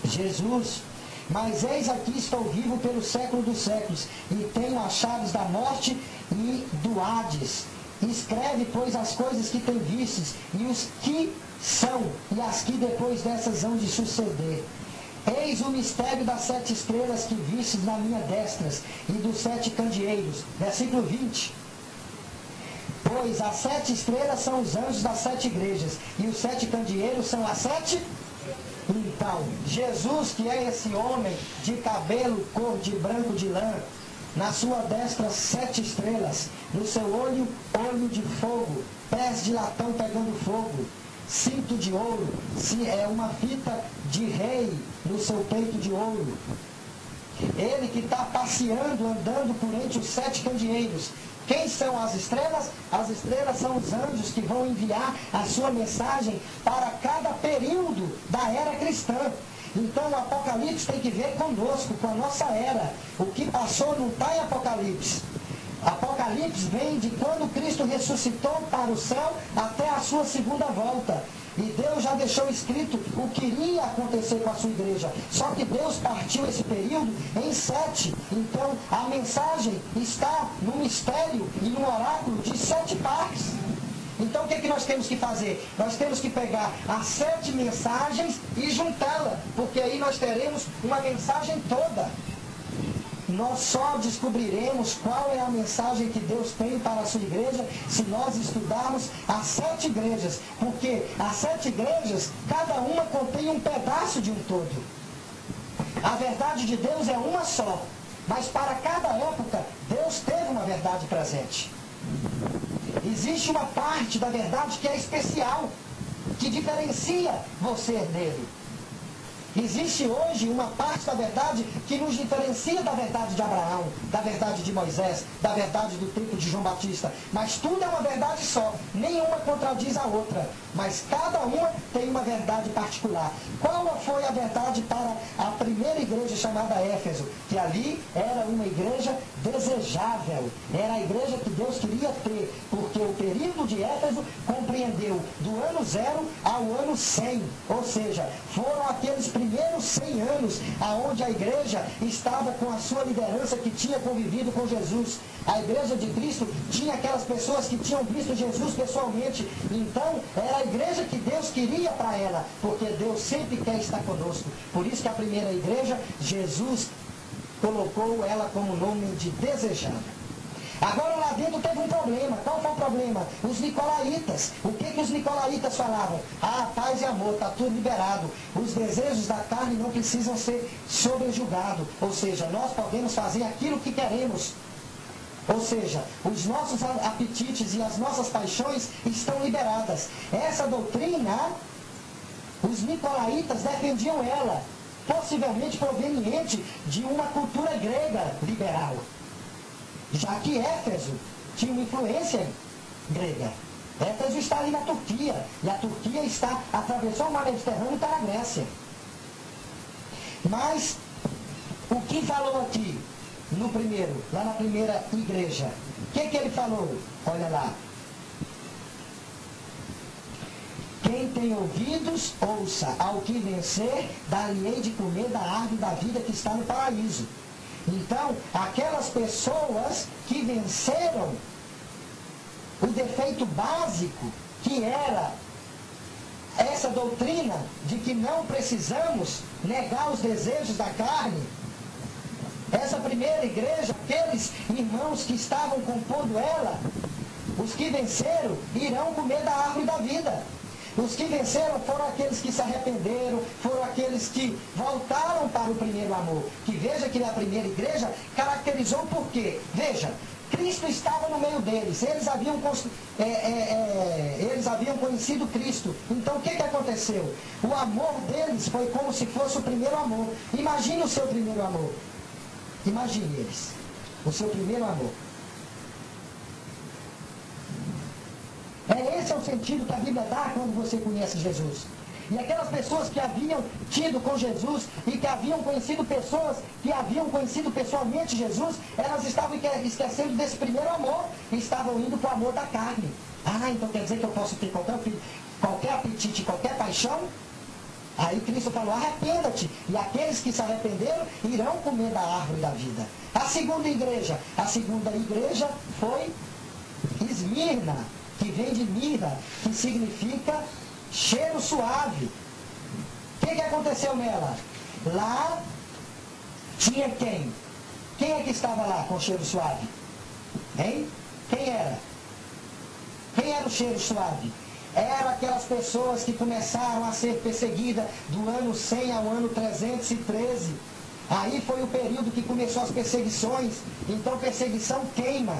Jesus. Mas eis aqui estou vivo pelo século dos séculos, e tenho as chaves da morte e do Hades. Escreve, pois, as coisas que tem vistes, e os que são, e as que depois dessas hão de suceder. Eis o mistério das 7 estrelas que vistes na minha destra, e dos 7 candeeiros. Versículo 20. Pois as 7 estrelas são os anjos das 7 igrejas, e os 7 candeeiros são as 7. Então, Jesus, que é esse homem de cabelo cor de branco de lã, na sua destra 7 estrelas, no seu olho, olho de fogo, pés de latão pegando fogo, cinto de ouro, é uma fita de rei no seu peito de ouro. Ele que está passeando, andando por entre os 7 candeeiros. Quem são as estrelas? As estrelas são os anjos que vão enviar a sua mensagem para cada período da era cristã. Então o Apocalipse tem que ver conosco, com a nossa era. O que passou não está em Apocalipse. Apocalipse vem de quando Cristo ressuscitou para o céu até a sua segunda volta. E Deus já deixou escrito o que iria acontecer com a sua igreja. Só que Deus partiu esse período em 7. Então, a mensagem está no mistério e no oráculo de 7 partes. Então, o que nós temos que fazer? Nós temos que pegar as 7 mensagens e juntá-la, porque aí nós teremos uma mensagem toda. Nós só descobriremos qual é a mensagem que Deus tem para a sua igreja se nós estudarmos as 7 igrejas. Porque as 7 igrejas, cada uma contém um pedaço de um todo. A verdade de Deus é uma só, mas para cada época, Deus teve uma verdade presente. Existe uma parte da verdade que é especial, que diferencia você dele. Existe hoje uma parte da verdade que nos diferencia da verdade de Abraão, da verdade de Moisés, da verdade do tempo de João Batista. Mas tudo é uma verdade só, nenhuma contradiz a outra, mas cada uma tem uma verdade particular. Qual foi a verdade para a primeira igreja chamada Éfeso? Que ali era uma igreja desejável, era a igreja que Deus queria ter, porque o período de Éfeso compreendeu do ano 0 ao ano 100, ou seja, foram aqueles primeiros 100 anos aonde a igreja estava com a sua liderança que tinha convivido com Jesus. A igreja de Cristo tinha aquelas pessoas que tinham visto Jesus pessoalmente. Então, era a igreja que Deus queria para ela, porque Deus sempre quer estar conosco. Por isso que a primeira igreja, Jesus colocou ela como nome de desejada. Agora lá dentro teve um problema. Qual foi o problema? Os nicolaítas. O que os nicolaítas falavam? Paz e amor, está tudo liberado. Os desejos da carne não precisam ser sobrejulgados. Ou seja, nós podemos fazer aquilo que queremos. Ou seja, os nossos apetites e as nossas paixões estão liberadas. Essa doutrina, os nicolaítas defendiam ela, possivelmente proveniente de uma cultura grega liberal. Já que Éfeso tinha uma influência grega. Éfeso está ali na Turquia. E a Turquia atravessou o mar Mediterrâneo e está na Grécia. Mas, o que falou aqui, lá na primeira igreja? O que ele falou? Olha lá. Quem tem ouvidos, ouça. Ao que vencer, dar-lhe-ei de comer da árvore da vida que está no paraíso. Então, aquelas pessoas que venceram o defeito básico, que era essa doutrina de que não precisamos negar os desejos da carne, essa primeira igreja, aqueles irmãos que estavam compondo ela, os que venceram irão comer da árvore da vida. Os que venceram foram aqueles que se arrependeram, foram aqueles que voltaram para o primeiro amor. Que veja que a primeira igreja caracterizou por quê? Veja, Cristo estava no meio deles, eles haviam conhecido Cristo. Então o que aconteceu? O amor deles foi como se fosse o primeiro amor. Imagine o seu primeiro amor. Imagine eles, o seu primeiro amor. Esse é o sentido que a Bíblia dá quando você conhece Jesus. E aquelas pessoas que haviam tido com Jesus e que haviam conhecido pessoas que haviam conhecido pessoalmente Jesus, elas estavam esquecendo desse primeiro amor e estavam indo para o amor da carne. Então quer dizer que eu posso ter qualquer apetite, qualquer paixão? Aí Cristo falou, arrependa-te. E aqueles que se arrependeram irão comer da árvore da vida. A segunda igreja foi Esmirna, que vem de mirra, que significa cheiro suave. O que aconteceu nela? Lá tinha quem? Quem é que estava lá com cheiro suave? Hein? Quem era? Quem era o cheiro suave? Eram aquelas pessoas que começaram a ser perseguidas do ano 100 ao ano 313. Aí foi o período que começou as perseguições. Então perseguição queima.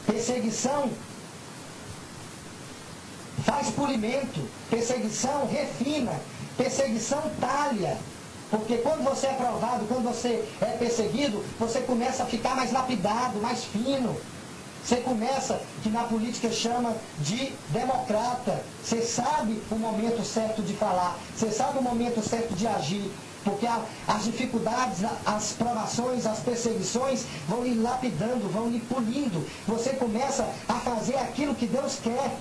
Perseguição faz polimento, perseguição refina, perseguição talha. Porque quando você é provado, quando você é perseguido, você começa a ficar mais lapidado, mais fino. Você começa, que na política chama de democrata. Você sabe o momento certo de falar, você sabe o momento certo de agir. Porque as dificuldades, as provações, as perseguições vão lhe lapidando, vão lhe polindo. Você começa a fazer aquilo que Deus quer.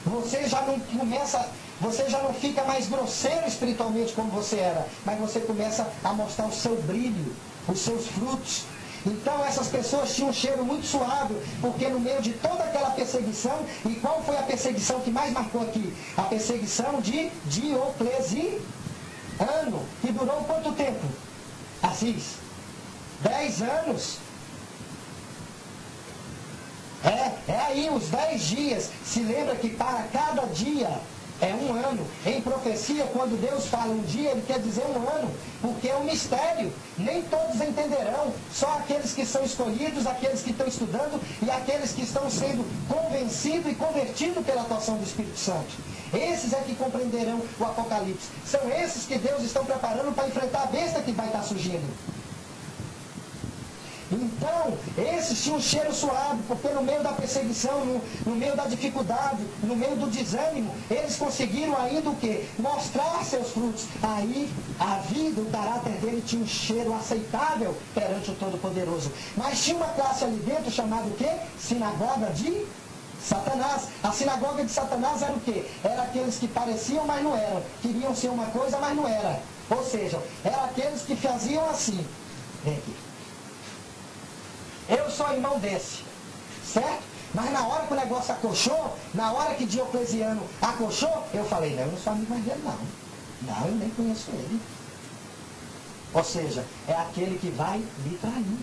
Você já não começa, você já não fica mais grosseiro espiritualmente como você era, mas você começa a mostrar o seu brilho, os seus frutos. Então essas pessoas tinham um cheiro muito suave, porque no meio de toda aquela perseguição, e qual foi a perseguição que mais marcou aqui? A perseguição de Diocleciano, que durou quanto tempo? Assis? 10 anos. É aí os 10 dias. Se lembra que para cada dia é um ano. Em profecia, quando Deus fala um dia, Ele quer dizer um ano, porque é um mistério. Nem todos entenderão, só aqueles que são escolhidos, aqueles que estão estudando e aqueles que estão sendo convencidos e convertidos pela atuação do Espírito Santo. Esses é que compreenderão o Apocalipse. São esses que Deus está preparando para enfrentar a besta que vai estar surgindo. Então, esses tinham um cheiro suave, porque no meio da perseguição, no meio da dificuldade, no meio do desânimo, eles conseguiram ainda o quê? Mostrar seus frutos. Aí, a vida, o caráter dele tinha um cheiro aceitável perante o Todo-Poderoso. Mas tinha uma classe ali dentro chamada o quê? Sinagoga de Satanás. A sinagoga de Satanás era o quê? Era aqueles que pareciam, mas não eram. Queriam ser uma coisa, mas não era. Ou seja, eram aqueles que faziam assim. Vem aqui. Eu sou irmão desse, certo? Mas na hora que o negócio acochou, na hora que Diocleciano acochou, eu falei, não, eu não sou amigo mais dele, não. Não, eu nem conheço ele. Ou seja, é aquele que vai lhe trair.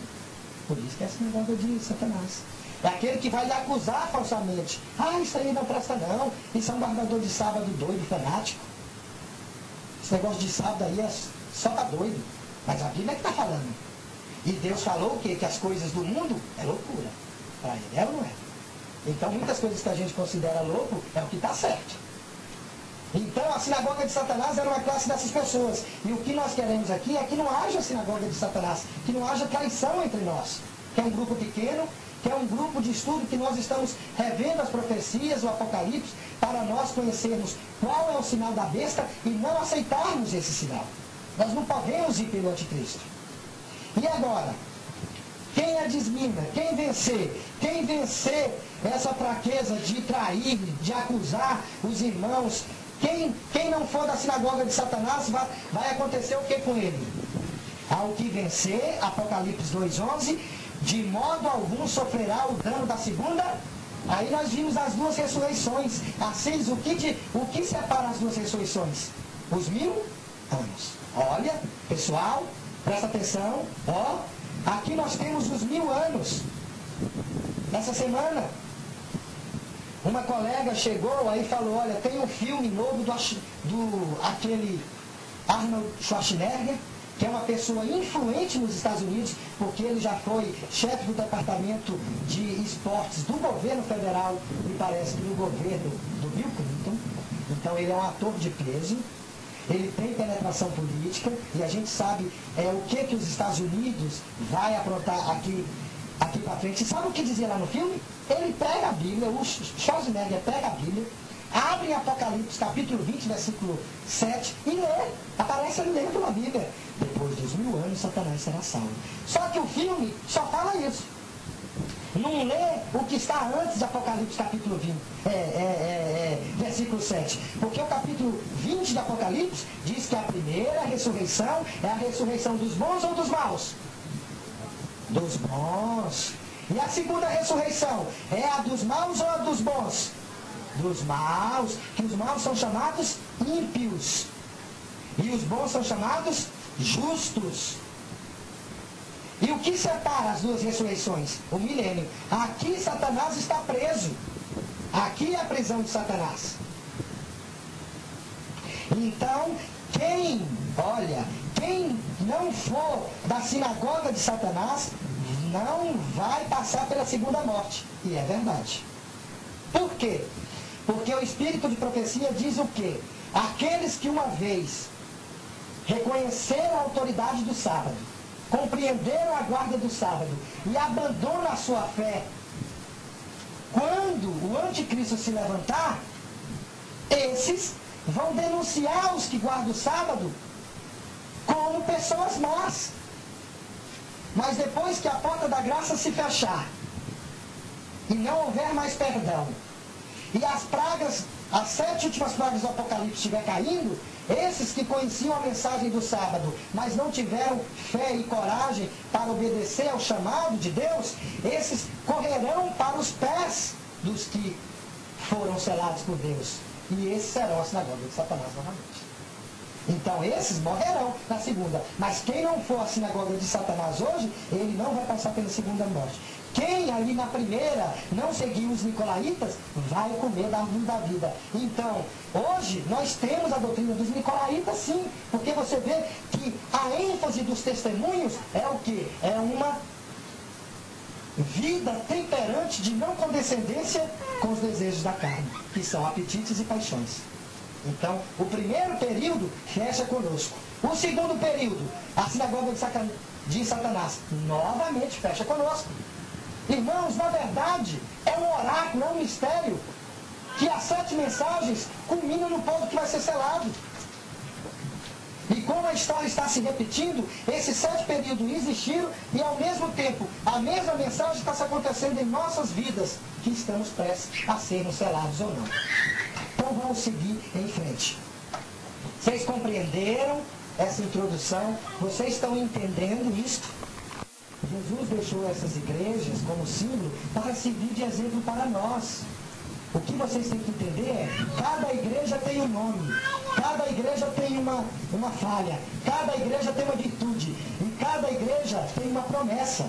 Por isso que é esse negócio de Satanás. É aquele que vai lhe acusar falsamente. Ah, isso aí não presta não. Isso é um guardador de sábado doido, fanático. Esse negócio de sábado aí é só para doido. Mas a Bíblia é que está falando. E Deus falou o quê? Que as coisas do mundo é loucura. Para ele é ou não é? Então muitas coisas que a gente considera louco é o que está certo. Então a sinagoga de Satanás era uma classe dessas pessoas. E o que nós queremos aqui é que não haja sinagoga de Satanás. Que não haja traição entre nós. Que é um grupo pequeno, que é um grupo de estudo que nós estamos revendo as profecias, o Apocalipse, para nós conhecermos qual é o sinal da besta e não aceitarmos esse sinal. Nós não podemos ir pelo anticristo. E agora, quem a desmina? Quem vencer? Quem vencer essa fraqueza de trair, de acusar os irmãos? Quem não for da sinagoga de Satanás, vai acontecer o que com ele? Ao que vencer, Apocalipse 2,11, de modo algum sofrerá o dano da segunda. Aí nós vimos as duas ressurreições. Assim, o que separa as duas ressurreições? Os 1000 anos. Olha, pessoal, presta atenção, ó, aqui nós temos os 1000 anos. Nessa semana, uma colega chegou aí e falou, olha, tem um filme novo do aquele Arnold Schwarzenegger, que é uma pessoa influente nos Estados Unidos, porque ele já foi chefe do departamento de esportes do governo federal, me parece que do governo do Bill Clinton. Então ele é um ator de peso. Ele tem penetração política e a gente sabe o que os Estados Unidos vai aprontar aqui para frente. E sabe o que dizia lá no filme? Ele pega a Bíblia, o Schwarzenegger pega a Bíblia, abre em Apocalipse capítulo 20, versículo 7 e lê. Aparece ele lendo a Bíblia. Depois dos 1000 anos, Satanás será salvo. Só que o filme só fala isso. Não lê o que está antes de Apocalipse capítulo 20, versículo 7. Porque o capítulo 20 de Apocalipse diz que a primeira ressurreição é a ressurreição dos bons ou dos maus? Dos bons. E a segunda ressurreição é a dos maus ou a dos bons? Dos maus. Que os maus são chamados ímpios. E os bons são chamados justos. E o que separa as duas ressurreições? O milênio. Aqui Satanás está preso. Aqui é a prisão de Satanás. Então, quem não for da sinagoga de Satanás, não vai passar pela segunda morte. E é verdade. Por quê? Porque o Espírito de profecia diz o quê? Aqueles que uma vez reconheceram a autoridade do sábado, compreenderam a guarda do sábado e abandonam a sua fé, quando o anticristo se levantar, esses vão denunciar os que guardam o sábado como pessoas más. Mas depois que a porta da graça se fechar e não houver mais perdão, e as pragas, as 7 últimas pragas do Apocalipse estiver caindo, esses que conheciam a mensagem do sábado, mas não tiveram fé e coragem para obedecer ao chamado de Deus, esses correrão para os pés dos que foram selados por Deus. E esses serão a sinagoga de Satanás novamente. Então esses morrerão na segunda. Mas quem não for a sinagoga de Satanás hoje, ele não vai passar pela segunda morte. Quem ali na primeira não seguiu os nicolaítas, vai comer da árvore da vida. Então, hoje nós temos a doutrina dos nicolaítas sim, porque você vê que a ênfase dos testemunhos é o quê? É uma vida temperante de não condescendência com os desejos da carne, que são apetites e paixões. Então, o primeiro período fecha conosco. O segundo período, a sinagoga de Satanás, novamente fecha conosco. Irmãos, na verdade, é um oráculo, é um mistério, que as 7 mensagens culminam no povo que vai ser selado. E como a história está se repetindo, esses 7 períodos existiram e ao mesmo tempo a mesma mensagem está se acontecendo em nossas vidas, que estamos prestes a sermos selados ou não. Então vamos seguir em frente. Vocês compreenderam essa introdução? Vocês estão entendendo isto? Jesus deixou essas igrejas como símbolo para servir de exemplo para nós. O que vocês têm que entender é, cada igreja tem um nome, cada igreja tem uma falha, cada igreja tem uma virtude, e cada igreja tem uma promessa.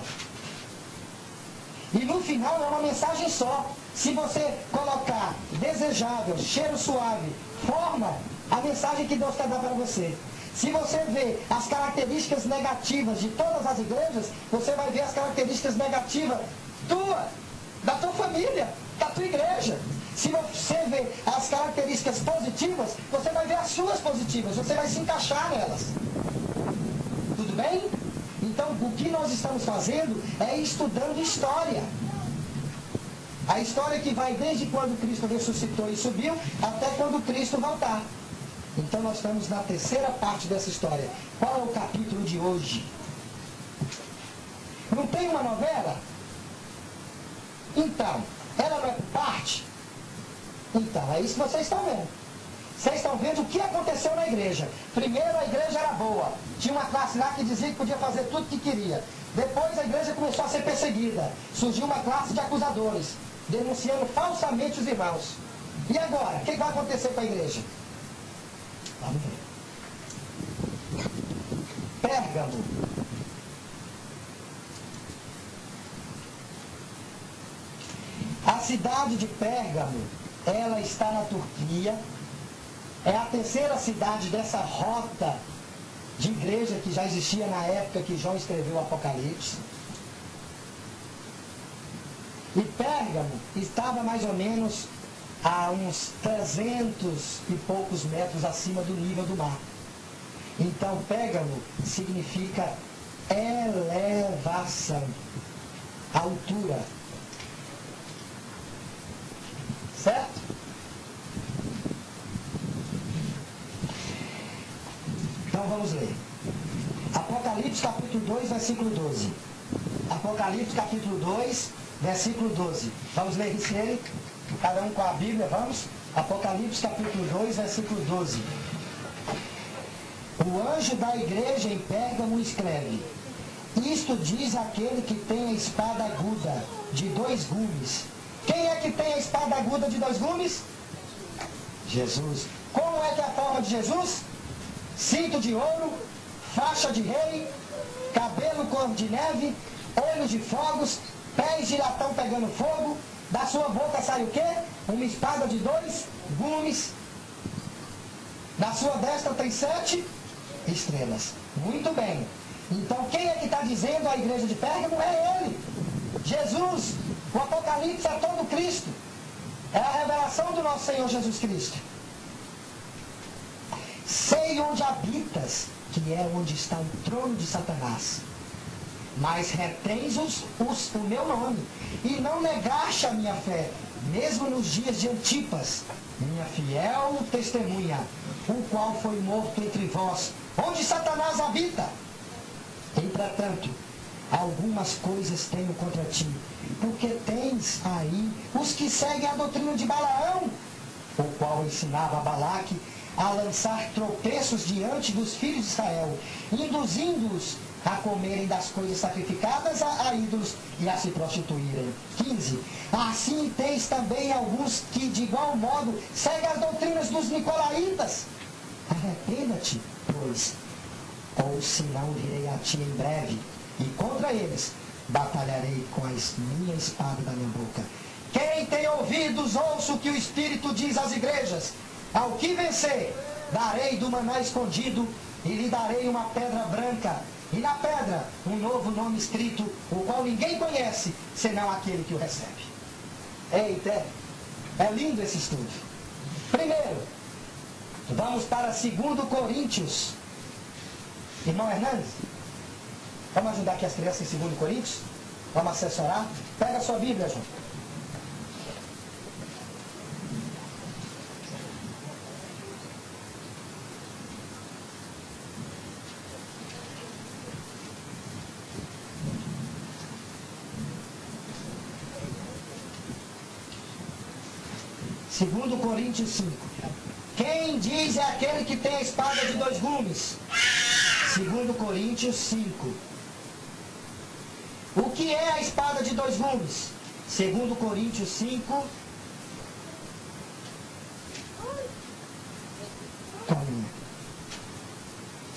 E no final é uma mensagem só. Se você colocar desejável, cheiro suave, forma, a mensagem que Deus quer dar para você. Se você vê as características negativas de todas as igrejas, você vai ver as características negativas da tua família, da tua igreja. Se você vê as características positivas, você vai ver as suas positivas, você vai se encaixar nelas. Tudo bem? Então, o que nós estamos fazendo é estudando história. A história que vai desde quando Cristo ressuscitou e subiu, até quando Cristo voltar. Então nós estamos na terceira parte dessa história. Qual é o capítulo de hoje? Não tem uma novela? Então, ela não é parte? Então, é isso que vocês estão vendo. Vocês estão vendo o que aconteceu na igreja. Primeiro a igreja era boa. Tinha uma classe lá que dizia que podia fazer tudo o que queria. Depois a igreja começou a ser perseguida. Surgiu uma classe de acusadores, denunciando falsamente os irmãos. E agora? O que vai acontecer com a igreja? Vamos ver. Pérgamo. A cidade de Pérgamo, ela está na Turquia. É a terceira cidade dessa rota de igreja que já existia na época que João escreveu o Apocalipse. E Pérgamo estava mais ou menos a uns 300 e poucos metros acima do nível do mar. Então, Pérgamo significa elevação, altura. Certo? Então vamos ler. Apocalipse capítulo 2, versículo 12. Apocalipse capítulo 2, versículo 12. Vamos ler isso aí? Cada um com a Bíblia, vamos? Apocalipse capítulo 2, versículo 12. O anjo da igreja em Pérgamo escreve: isto diz aquele que tem a espada aguda de 2 gumes. Quem é que tem a espada aguda de 2 gumes? Jesus. Como é que é a forma de Jesus? Cinto de ouro, faixa de rei, cabelo cor de neve, olhos de fogos, pés de latão pegando fogo. Da sua boca sai o quê? Uma espada de 2 gumes. Da sua destra tem 7 estrelas. Muito bem. Então quem é que está dizendo a igreja de Pérgamo? É ele. Jesus. O Apocalipse é todo Cristo. É a revelação do nosso Senhor Jesus Cristo. Sei onde habitas, que é onde está o trono de Satanás. Mas retens o meu nome, e não negaste a minha fé, mesmo nos dias de Antipas, minha fiel testemunha, o qual foi morto entre vós, onde Satanás habita. Entretanto, algumas coisas tenho contra ti, porque tens aí os que seguem a doutrina de Balaão, o qual ensinava a Balaque a lançar tropeços diante dos filhos de Israel, induzindo-os a comerem das coisas sacrificadas a ídolos e a se prostituírem. 15. Assim tens também alguns que de igual modo seguem as doutrinas dos nicolaítas. Arrependa-te, pois, ou se não virei a ti em breve, e contra eles batalharei com a minha espada da minha boca. Quem tem ouvidos, ouça o que o Espírito diz às igrejas. Ao que vencer, darei do maná escondido, e lhe darei uma pedra branca, e na pedra um novo nome escrito, o qual ninguém conhece, senão aquele que o recebe. Eita, é lindo esse estudo. Primeiro, vamos para 2 Coríntios. Irmão Hernandes, vamos ajudar aqui as crianças em 2 Coríntios? Vamos assessorar? Pega a sua Bíblia, João. Segundo Coríntios 5. Quem diz é aquele que tem a espada de 2 gumes. 2 Coríntios 5. O que é a espada de 2 gumes? 2 Coríntios 5.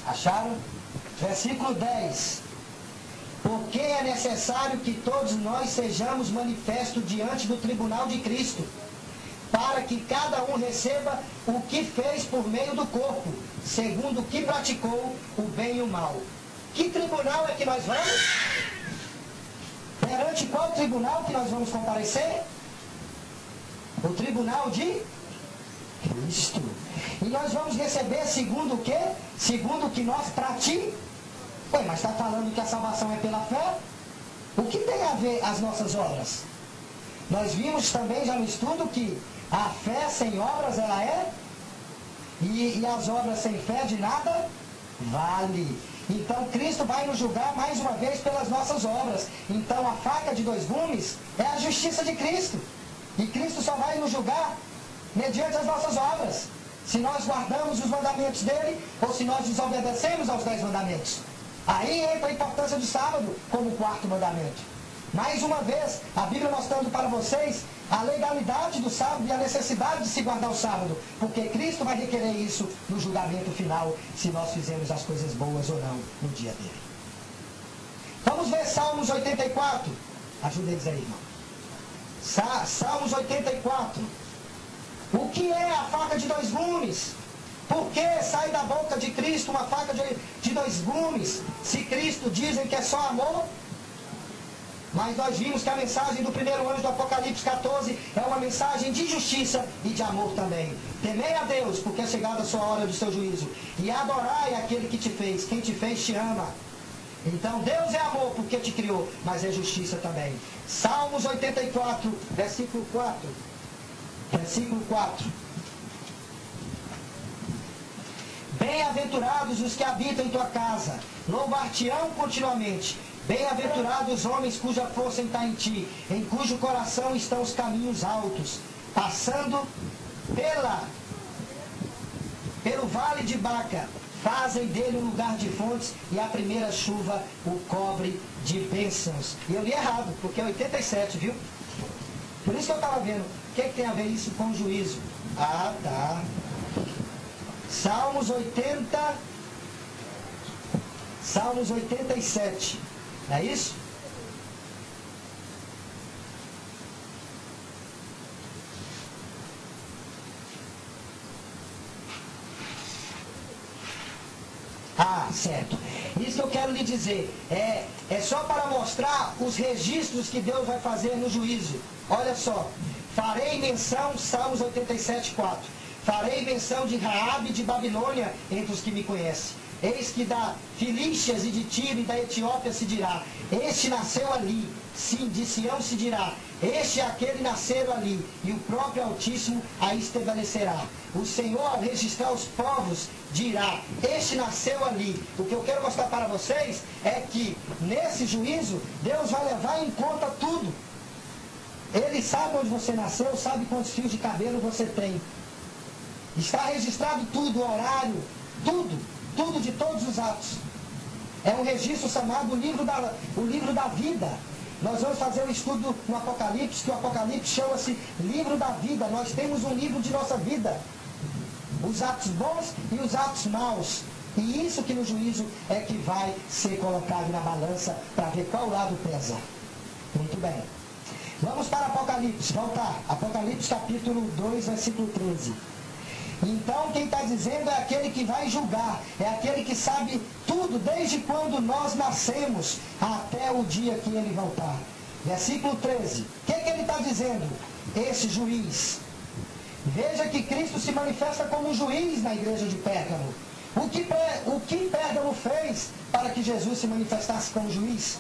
Acharam? Versículo 10. Porque é necessário que todos nós sejamos manifestos diante do tribunal de Cristo, para que cada um receba o que fez por meio do corpo, segundo o que praticou, o bem e o mal. Que tribunal é que nós vamos? Perante qual tribunal que nós vamos comparecer? O tribunal de Cristo. E nós vamos receber segundo o quê? Segundo o que nós praticamos. Ué, mas está falando que a salvação é pela fé? O que tem a ver as nossas obras? Nós vimos também já no estudo que a fé sem obras ela é, e as obras sem fé de nada vale. Então Cristo vai nos julgar mais uma vez pelas nossas obras. Então a faca de 2 gumes é a justiça de Cristo. E Cristo só vai nos julgar mediante as nossas obras. Se nós guardamos os mandamentos dele, ou se nós desobedecemos aos 10 mandamentos. Aí entra a importância do sábado como 4º mandamento. Mais uma vez, a Bíblia mostrando para vocês a legalidade do sábado e a necessidade de se guardar o sábado, porque Cristo vai requerer isso no julgamento final, se nós fizermos as coisas boas ou não no dia dele. Vamos ver Salmos 84. Ajuda eles aí, irmão. Salmos 84. O que é a faca de 2 gumes? Por que sai da boca de Cristo uma faca de 2 gumes? Se Cristo dizem que é só amor. Mas nós vimos que a mensagem do primeiro anjo do Apocalipse 14 é uma mensagem de justiça e de amor também. Temei a Deus, porque é chegada a sua hora do seu juízo. E adorai aquele que te fez. Quem te fez te ama. Então Deus é amor porque te criou, mas é justiça também. Salmos 84, versículo 4. Versículo 4. Bem-aventurados os que habitam em tua casa, louvar-te-ão continuamente. Bem-aventurados os homens cuja força está em ti, em cujo coração estão os caminhos altos, passando pelo vale de Baca, fazem dele um lugar de fontes, e a primeira chuva o cobre de bênçãos. E eu li errado, porque é 87, viu? Por isso que eu estava vendo. O que tem a ver isso com o juízo? Ah, tá. Salmos 80, Salmos 87. Não é isso? Ah, certo. Isso que eu quero lhe dizer é só para mostrar os registros que Deus vai fazer no juízo. Olha só. Farei menção, Salmos 87, 4. Farei menção de Raabe de Babilônia entre os que me conhecem. Eis que da Filístias e de Tiro e da Etiópia se dirá, este nasceu ali, sim, de Sião se dirá, Este é aquele nasceram ali, e o próprio Altíssimo a estabelecerá. O Senhor, ao registrar os povos, dirá, este nasceu ali. O que eu quero mostrar para vocês é que, nesse juízo, Deus vai levar em conta tudo. Ele sabe onde você nasceu, sabe quantos fios de cabelo você tem. Está registrado tudo, o horário, tudo de todos os atos. É um registro chamado o livro da vida. Nós vamos fazer um estudo no Apocalipse, que o Apocalipse chama-se livro da vida. Nós temos um livro de nossa vida. Os atos bons e os atos maus. E isso que no juízo é que vai ser colocado na balança para ver qual lado pesa. Muito bem. Vamos para Apocalipse, voltar. Apocalipse capítulo 2, versículo 13. Então quem está dizendo é aquele que vai julgar, é aquele que sabe tudo, desde quando nós nascemos até o dia que ele voltar. Versículo 13. O que ele está dizendo? Esse juiz. Veja que Cristo se manifesta como juiz na igreja de Pérgamo. O que Pérgamo fez para que Jesus se manifestasse como juiz?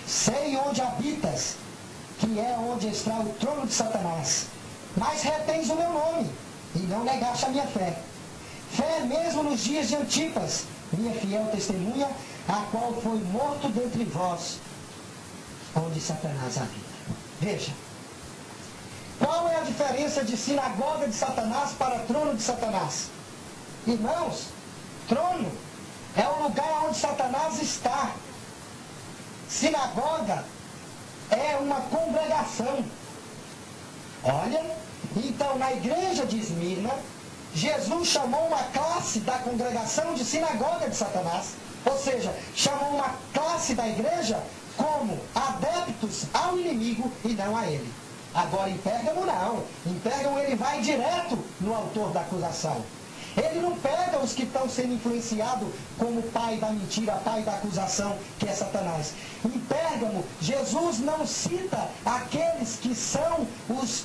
Sei onde habitas, que é onde está o trono de Satanás, mas retens o meu nome, e não negaste a minha fé. Fé mesmo nos dias de Antipas, minha fiel testemunha, a qual foi morto dentre vós, onde Satanás habita. Veja, qual é a diferença de sinagoga de Satanás para trono de Satanás? Irmãos, trono é o lugar onde Satanás está. Sinagoga é uma congregação. Olha, então na igreja de Esmirna, Jesus chamou uma classe da congregação de sinagoga de Satanás. Ou seja, chamou uma classe da igreja como adeptos ao inimigo e não a ele. Agora em Pérgamo não. Em Pérgamo ele vai direto no autor da acusação. Ele não pega os que estão sendo influenciados como pai da mentira, pai da acusação, que é Satanás. Em Pérgamo, Jesus não cita aqueles que são os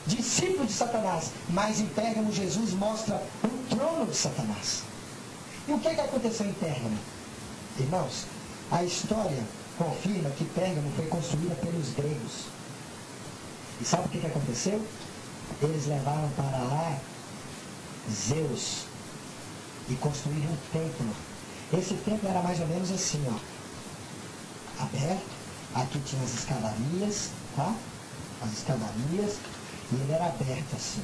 discípulos de Satanás, mas em Pérgamo Jesus mostra o trono de Satanás. E o que aconteceu em Pérgamo? Irmãos, a história confirma que Pérgamo foi construída pelos gregos. E sabe o que aconteceu? Eles levaram para lá Zeus e construíram um templo. Esse templo era mais ou menos assim, ó, aberto. Aqui tinha as escadarias, tá? As escadarias, e ele era aberto assim,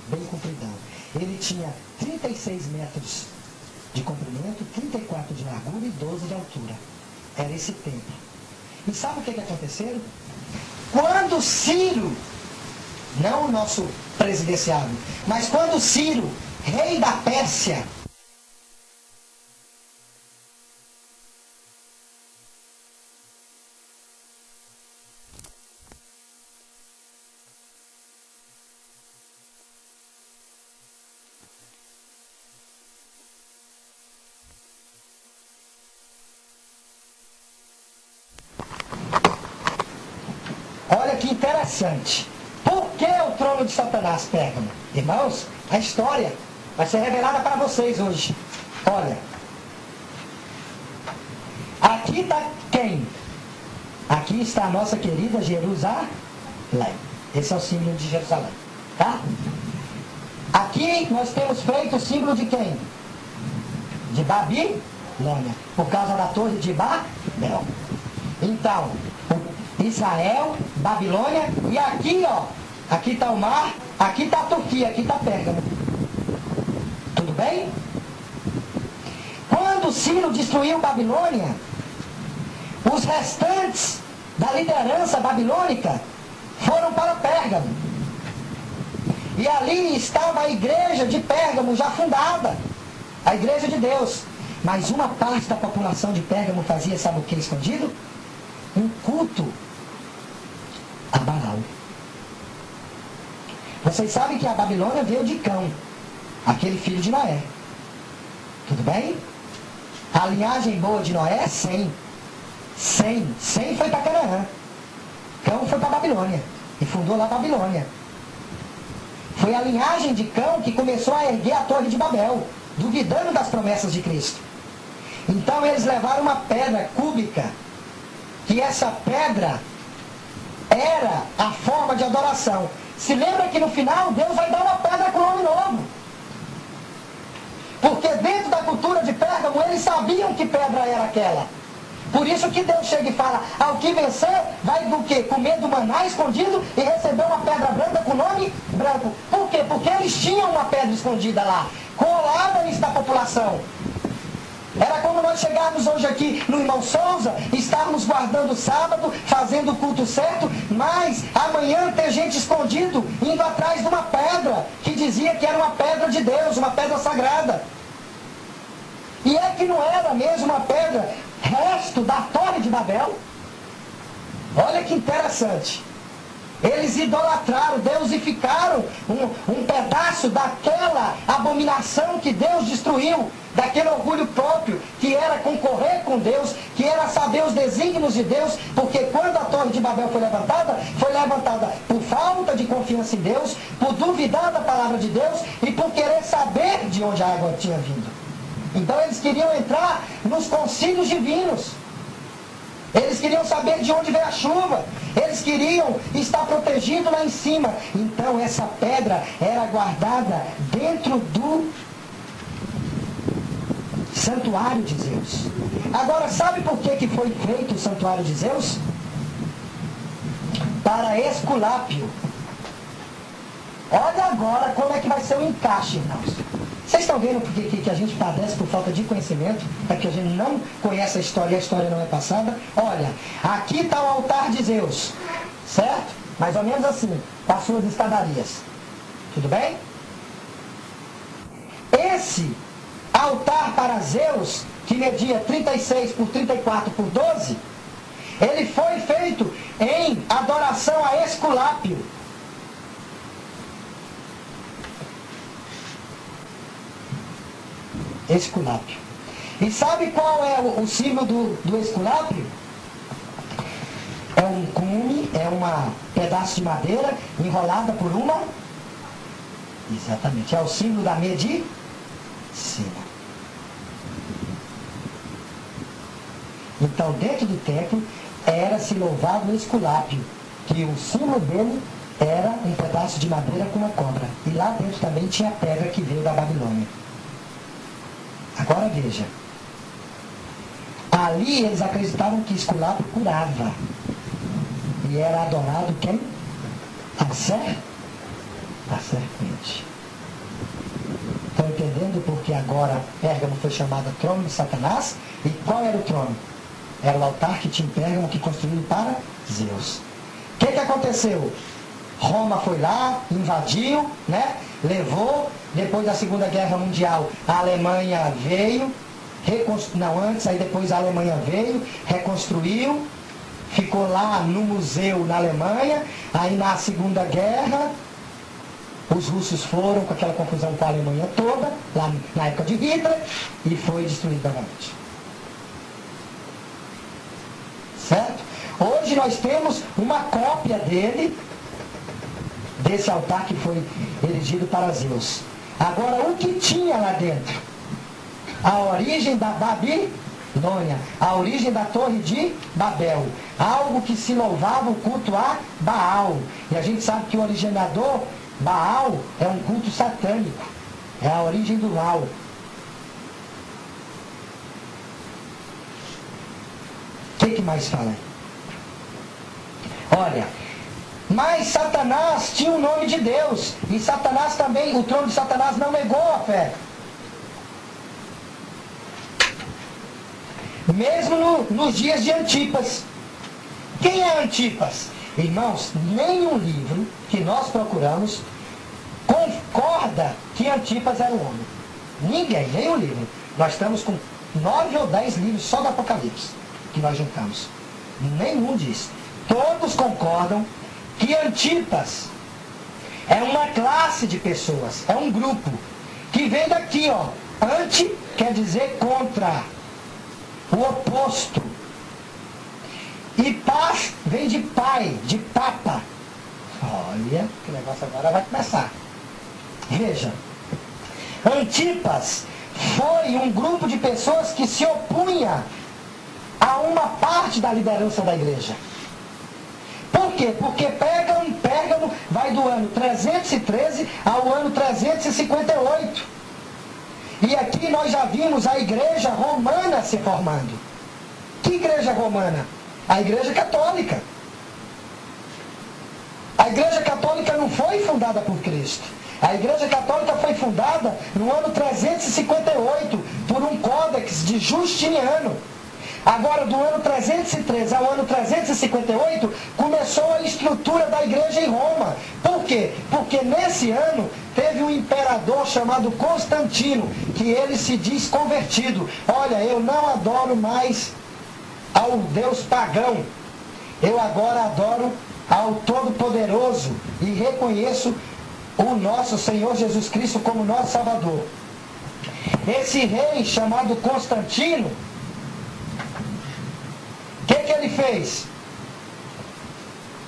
bem compridão. Ele tinha 36 metros de comprimento, 34 de largura e 12 de altura. Era esse templo. E sabe o que aconteceu? Quando Ciro, não o nosso presidenciável, mas quando Ciro, rei da Pérsia, olha que interessante. Por que o trono de Satanás, Pérgamo? Irmãos, a história vai ser revelada para vocês hoje. Olha, aqui está quem? Aqui está a nossa querida Jerusalém. Esse é o símbolo de Jerusalém, tá? Aqui nós temos feito o símbolo de quem? De Babilônia, por causa da torre de Babel. Então, Israel, Babilônia, e aqui, ó, aqui está o mar, aqui está a Turquia, aqui está Pérgamo. Tudo bem? Quando Ciro destruiu Babilônia, os restantes da liderança babilônica foram para Pérgamo. E ali estava a igreja de Pérgamo já fundada, a igreja de Deus. Mas uma parte da população de Pérgamo fazia, sabe o que escondido? Um culto a Baal. Vocês sabem que a Babilônia veio de Cão, aquele filho de Noé. Tudo bem? A linhagem boa de Noé é Sem. Sem foi para Canaã. Cão foi para a Babilônia e fundou lá a Babilônia. Foi a linhagem de Cão que começou a erguer a Torre de Babel, duvidando das promessas de Cristo. Então eles levaram uma pedra cúbica, que essa pedra era a forma de adoração. Se lembra que no final Deus vai dar uma pedra com nome novo. Porque dentro da cultura de Pérgamo eles sabiam que pedra era aquela. Por isso que Deus chega e fala, ao que vencer vai do quê? Comer do maná escondido e receber uma pedra branca com nome branco. Por quê? Porque eles tinham uma pedra escondida lá, colada nisso da população. Era como nós chegarmos hoje aqui no Irmão Souza, estarmos guardando o sábado, fazendo o culto certo, mas amanhã ter gente escondido, indo atrás de uma pedra, que dizia que era uma pedra de Deus, uma pedra sagrada. E é que não era mesmo uma pedra, resto da Torre de Babel. Olha que interessante. Eles idolatraram, deusificaram um pedaço daquela abominação que Deus destruiu, daquele orgulho próprio, que era concorrer com Deus, que era saber os desígnios de Deus, porque quando a Torre de Babel foi levantada por falta de confiança em Deus, por duvidar da palavra de Deus e por querer saber de onde a água tinha vindo. Então eles queriam entrar nos concílios divinos. Eles queriam saber de onde veio a chuva. Eles queriam estar protegidos lá em cima. Então essa pedra era guardada dentro do santuário de Zeus. Agora, sabe por que foi feito o santuário de Zeus? Para Esculápio. Olha agora como é que vai ser o encaixe, irmãos. Vocês estão vendo que a gente padece por falta de conhecimento? É que a gente não conhece a história não é passada? Olha, aqui está o altar de Zeus, certo? Mais ou menos assim, com as suas escadarias. Tudo bem? Esse altar para Zeus, que media 36 por 34 por 12, ele foi feito em adoração a Esculápio. Esculápio. E sabe qual é o símbolo do Esculápio? É um cume, é um pedaço de madeira enrolada por uma... Exatamente, é o símbolo da medicina. Então, dentro do templo, era-se louvado o Esculápio, que o símbolo dele era um pedaço de madeira com uma cobra. E lá dentro também tinha a pedra que veio da Babilônia. Agora veja, ali eles acreditavam que Esculápio curava. E era adorado quem? A serpente. Estão entendendo porque agora Pérgamo foi chamada trono de Satanás? E qual era o trono? Era o altar que tinha em Pérgamo que construíram para Zeus. O que aconteceu? Roma foi lá, invadiu, né? Levou. Depois da Segunda Guerra Mundial, a Alemanha veio, depois a Alemanha veio, reconstruiu, ficou lá no museu na Alemanha. Aí na Segunda Guerra, os russos foram com aquela confusão com a Alemanha toda, lá na época de Hitler, e foi destruído novamente. Certo? Hoje nós temos uma cópia desse altar que foi erigido para Zeus. Agora, o que tinha lá dentro? A origem da Babilônia, a origem da Torre de Babel, algo que se louvava o culto a Baal. E a gente sabe que o originador, Baal, é um culto satânico, é a origem do mal. O que mais fala aí? Olha, mas Satanás tinha o nome de Deus. E Satanás também, o trono de Satanás não negou a fé. Mesmo nos dias de Antipas. Quem é Antipas? Irmãos, nenhum livro que nós procuramos concorda que Antipas era um homem. Ninguém, nenhum livro. Nós estamos com 9 ou 10 livros só do Apocalipse que nós juntamos. Nenhum diz. Todos concordam que Antipas é uma classe de pessoas, é um grupo, que vem daqui, ó. Anti quer dizer contra, o oposto. E paz vem de pai, de papa. Olha, que negócio agora vai começar. Veja, Antipas foi um grupo de pessoas que se opunha a uma parte da liderança da igreja. Por quê? Porque Pérgamo vai do ano 313 ao ano 358. E aqui nós já vimos a igreja romana se formando. Que igreja romana? A igreja católica. A igreja católica não foi fundada por Cristo. A igreja católica foi fundada no ano 358 por um códex de Justiniano. Agora, do ano 313 ao ano 358, começou a estrutura da igreja em Roma. Por quê? Porque nesse ano teve um imperador chamado Constantino, que ele se diz convertido. Olha, eu não adoro mais ao Deus pagão. Eu agora adoro ao Todo-Poderoso e reconheço o nosso Senhor Jesus Cristo como nosso Salvador. Esse rei chamado Constantino, o que ele fez?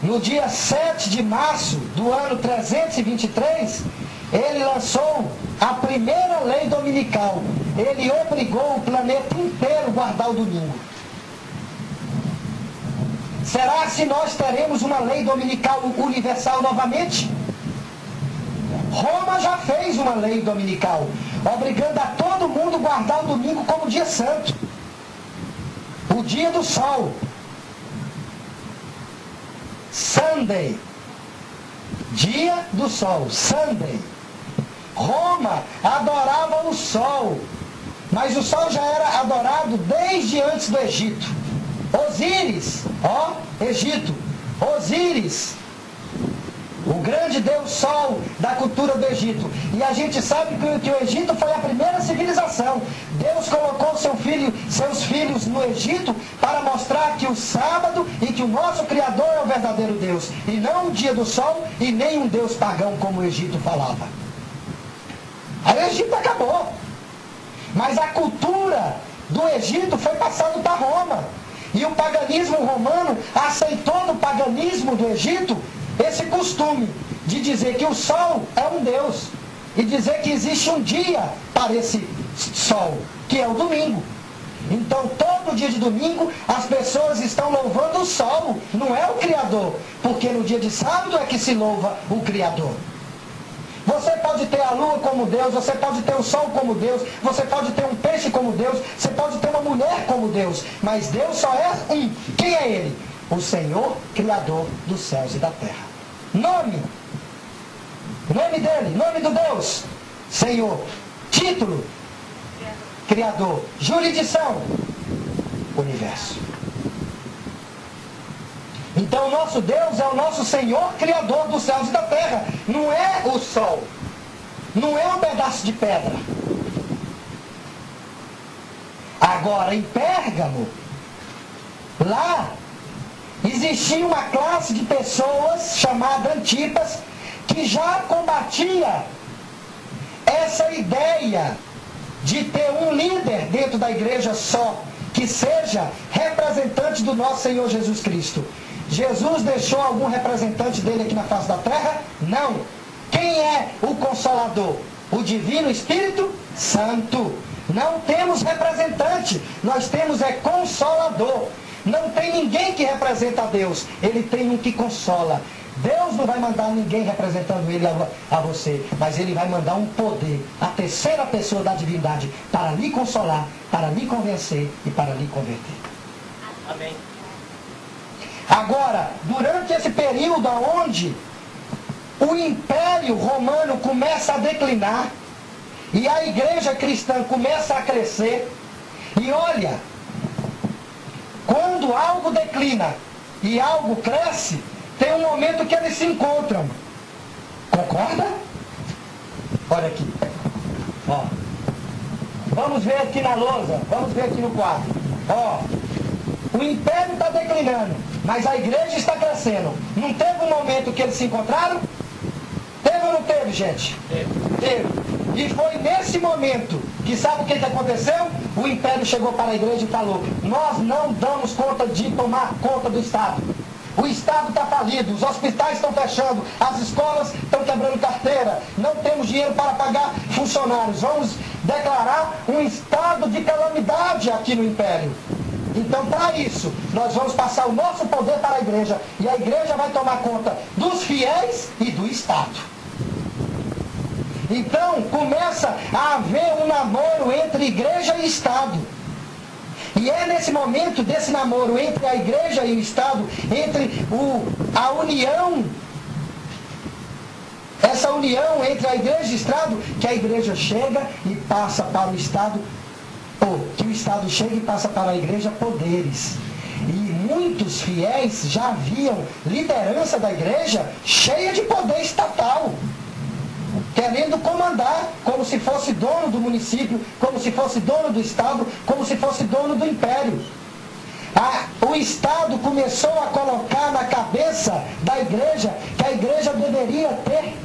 No dia 7 de março do ano 323, ele lançou a primeira lei dominical. Ele obrigou o planeta inteiro a guardar o domingo. Será que nós teremos uma lei dominical universal novamente? Roma já fez uma lei dominical, obrigando a todo mundo a guardar o domingo como dia santo. O dia do sol. Sunday. Dia do sol. Sunday. Roma adorava o sol. Mas o sol já era adorado desde antes do Egito. Osíris, Egito. Osíris, o grande deus sol da cultura do Egito. E a gente sabe que o Egito foi a primeira civilização. Deus colocou seus filhos no Egito para mostrar que o sábado e que o nosso Criador é o verdadeiro Deus. E não o dia do sol e nem um Deus pagão como o Egito falava. Aí o Egito acabou. Mas a cultura do Egito foi passada para Roma. E o paganismo romano aceitou no paganismo do Egito esse costume de dizer que o sol é um Deus e dizer que existe um dia para esse sol, que é o domingo. Então, todo dia de domingo, as pessoas estão louvando o sol, não é o Criador, porque no dia de sábado é que se louva o Criador. Você pode ter a lua como Deus, você pode ter o sol como Deus, você pode ter um peixe como Deus, você pode ter uma mulher como Deus, mas Deus só é um. Quem é Ele? O Senhor, Criador dos céus e da terra. Nome dele, nome do Deus, Senhor. Título, Criador. Jurisdição, universo. Então o nosso Deus é o nosso Senhor, Criador dos céus e da terra. Não é o sol, não é um pedaço de pedra. Agora, em Pérgamo, lá existia uma classe de pessoas chamada Antipas que já combatia essa ideia de ter um líder dentro da igreja só, que seja representante do nosso Senhor Jesus Cristo. Jesus deixou algum representante dele aqui na face da terra? Não. Quem é o Consolador? O Divino Espírito Santo. Não temos representante, nós temos Consolador. Não tem ninguém que representa a Deus, ele tem um que consola. Deus não vai mandar ninguém representando ele a você, mas ele vai mandar um poder, a terceira pessoa da divindade, para lhe consolar, para lhe convencer e para lhe converter. Amém. Agora, durante esse período onde o Império Romano começa a declinar e a igreja cristã começa a crescer, e olha, quando algo declina e algo cresce, tem um momento que eles se encontram. Concorda? Olha aqui. Ó. Vamos ver aqui na lousa, vamos ver aqui no quadro. Ó. O império está declinando, mas a igreja está crescendo. Não teve um momento que eles se encontraram? Teve ou não teve, gente? Teve. E foi nesse momento que sabe o que aconteceu? O império chegou para a igreja e falou: nós não damos conta de tomar conta do Estado. O Estado está falido, os hospitais estão fechando, as escolas estão quebrando carteira, não temos dinheiro para pagar funcionários. Vamos declarar um estado de calamidade aqui no império. Então, para isso, nós vamos passar o nosso poder para a igreja. E a igreja vai tomar conta dos fiéis e do Estado. Então, começa a haver um namoro entre igreja e Estado. E é nesse momento desse namoro entre a igreja e o Estado, entre a união, essa união entre a igreja e o Estado, que a igreja chega e passa para o Estado, ou que o Estado chega e passa para a igreja poderes. E muitos fiéis já viam liderança da igreja cheia de poder estatal, querendo comandar, como se fosse dono do município, como se fosse dono do Estado, como se fosse dono do império. O Estado começou a colocar na cabeça da igreja que a igreja deveria ter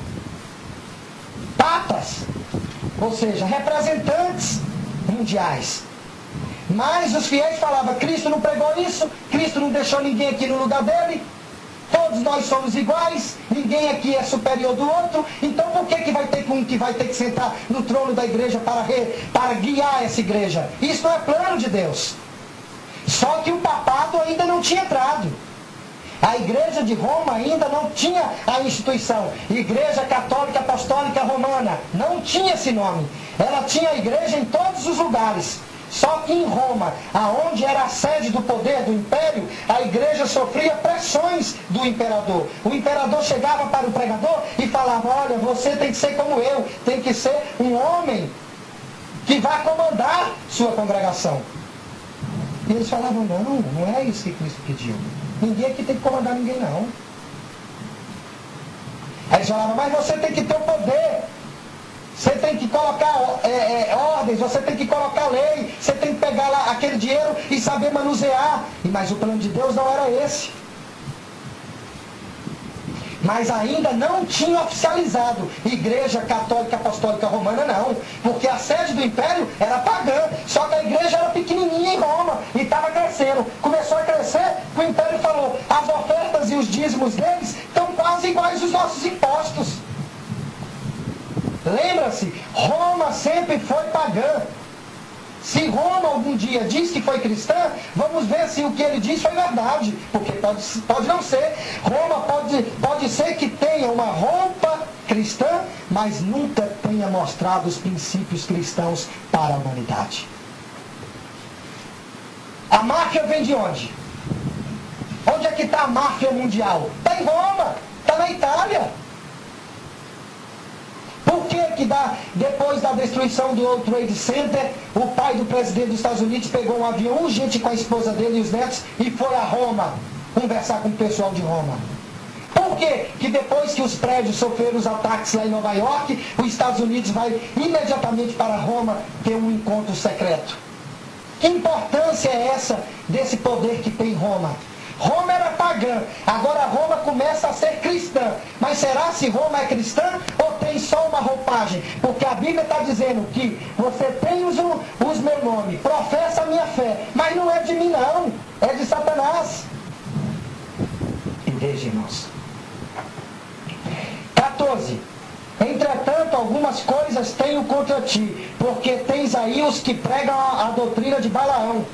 papas, ou seja, representantes mundiais. Mas os fiéis falavam, Cristo não pregou isso, Cristo não deixou ninguém aqui no lugar dele, todos nós somos iguais, ninguém aqui é superior do outro, então por que vai ter um que vai ter que sentar no trono da igreja para guiar essa igreja? Isso não é plano de Deus. Só que o papado ainda não tinha entrado. A igreja de Roma ainda não tinha a instituição. Igreja Católica Apostólica Romana. Não tinha esse nome. Ela tinha a igreja em todos os lugares. Só que em Roma, aonde era a sede do poder do império, a igreja sofria pressões do imperador. O imperador chegava para o pregador e falava, olha, você tem que ser como eu, tem que ser um homem que vai comandar sua congregação. E eles falavam, não é isso que Cristo pediu. Ninguém aqui tem que comandar ninguém, não. Aí eles falavam, mas você tem que ter o poder. Você tem que colocar ordens, você tem que colocar lei, você tem que pegar lá aquele dinheiro e saber manusear. Mas o plano de Deus não era esse. Mas ainda não tinha oficializado Igreja Católica Apostólica Romana, não. Porque a sede do Império era pagã. Só que a igreja era pequenininha em Roma e estava crescendo. Começou a crescer, o Império falou, as ofertas e os dízimos deles estão quase iguais aos nossos impostos. Lembra-se, Roma sempre foi pagã. Se Roma algum dia diz que foi cristã, vamos ver se o que ele diz foi verdade. Porque pode não ser. Roma pode ser que tenha uma roupa cristã, mas nunca tenha mostrado os princípios cristãos para a humanidade. A máfia vem de onde? Onde é que está a máfia mundial? Está em Roma, está na Itália. Por que depois da destruição do World Trade Center, o pai do presidente dos Estados Unidos pegou um avião urgente com a esposa dele e os netos e foi a Roma conversar com o pessoal de Roma? Por que depois que os prédios sofreram os ataques lá em Nova York, os Estados Unidos vai imediatamente para Roma ter um encontro secreto? Que importância é essa desse poder que tem Roma? Roma era pagã, agora Roma começa a ser cristã. Mas será se Roma é cristã ou tem só uma roupagem? Porque a Bíblia está dizendo que você tem os meu nome, professa a minha fé, mas não é de mim não, é de Satanás. E veja, irmãos. 14. Entretanto, algumas coisas tenho contra ti, porque tens aí os que pregam a doutrina de Balaão,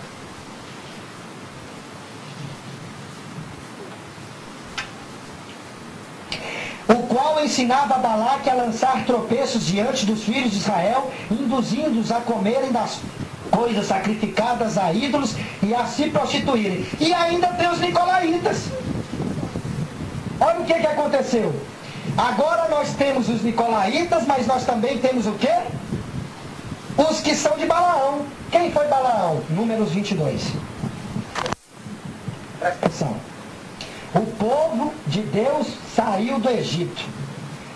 o qual ensinava a Balaque a lançar tropeços diante dos filhos de Israel, induzindo-os a comerem das coisas sacrificadas a ídolos e a se prostituírem. E ainda tem os nicolaítas. Olha o que aconteceu. Agora nós temos os nicolaítas, mas nós também temos o quê? Os que são de Balaão. Quem foi Balaão? Números 22. Presta atenção. O povo de Deus saiu do Egito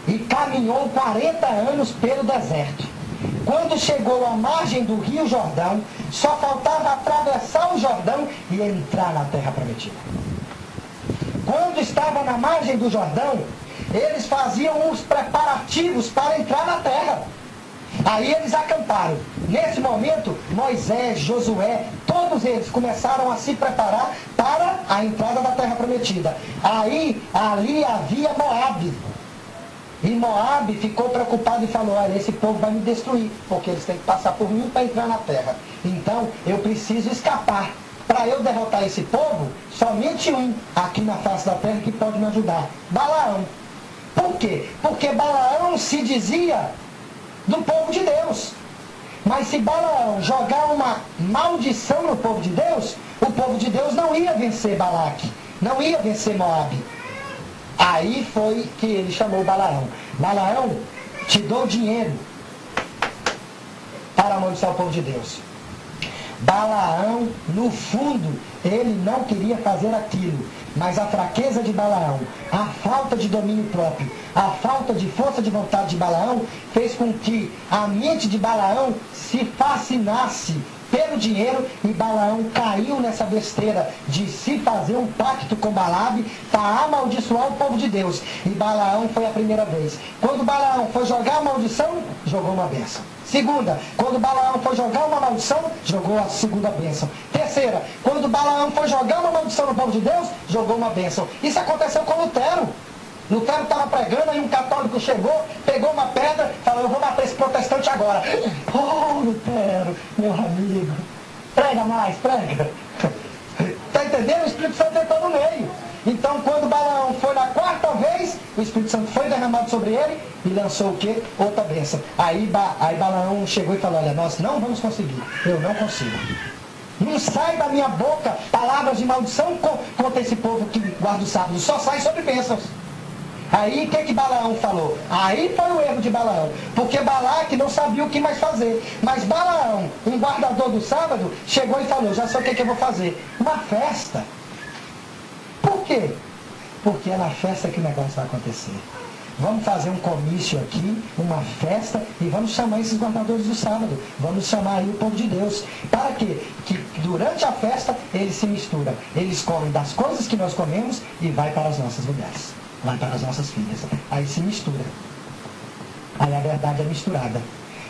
e caminhou 40 anos pelo deserto. Quando chegou à margem do rio Jordão, só faltava atravessar o Jordão e entrar na terra prometida. Quando estava na margem do Jordão, eles faziam os preparativos para entrar na terra. Aí eles acamparam. Nesse momento, Moisés, Josué, todos eles começaram a se preparar para a entrada da terra prometida. Aí, ali havia Moabe. E Moabe ficou preocupado e falou, olha, esse povo vai me destruir, porque eles têm que passar por mim para entrar na terra. Então, eu preciso escapar. para eu derrotar esse povo, somente um aqui na face da terra que pode me ajudar. Balaão. Por quê? Porque Balaão se dizia do povo de Deus. Mas se Balaão jogar uma maldição no povo de Deus, o povo de Deus não ia vencer Balaque, não ia vencer Moabe. Aí foi que ele chamou Balaão. Balaão, te dou dinheiro para amaldiçoar o povo de Deus. Balaão, no fundo, ele não queria fazer aquilo, mas a fraqueza de Balaão, a falta de domínio próprio, a falta de força de vontade de Balaão, fez com que a mente de Balaão se fascinasse pelo dinheiro, e Balaão caiu nessa besteira de se fazer um pacto com Balabe para amaldiçoar o povo de Deus. E Balaão foi a primeira vez. Quando Balaão foi jogar a maldição, jogou uma bênção. Segunda, quando Balaão foi jogar uma maldição, jogou a segunda bênção. Terceira, quando Balaão foi jogar uma maldição no povo de Deus, jogou uma bênção. Isso aconteceu com Lutero. Lutero estava pregando, aí um católico chegou, pegou uma pedra, falou, eu vou matar esse protestante agora. Oh, Lutero, meu amigo, prega mais, prega. Está entendendo? O Espírito Santo entrou no meio. Então, quando Balaão foi na quarta vez, o Espírito Santo foi derramado sobre ele e lançou o quê? Outra bênção. Aí Balaão chegou e falou, olha, nós não vamos conseguir, eu não consigo. Não sai da minha boca palavras de maldição contra esse povo que guarda o sábado, só sai sobre bênçãos. Aí o que Balaão falou? Aí foi o erro de Balaão, porque Balaque não sabia o que mais fazer. Mas Balaão, um guardador do sábado, chegou e falou, já sei o que eu vou fazer. Uma festa. Por quê? Porque é na festa que o negócio vai acontecer. Vamos fazer um comício aqui, uma festa, e vamos chamar esses guardadores do sábado. Vamos chamar aí o povo de Deus. Para quê? Que durante a festa eles se misturam. Eles comem das coisas que nós comemos e vai para as nossas mulheres. Vai para as nossas filhas. Aí se mistura. Aí a verdade é misturada.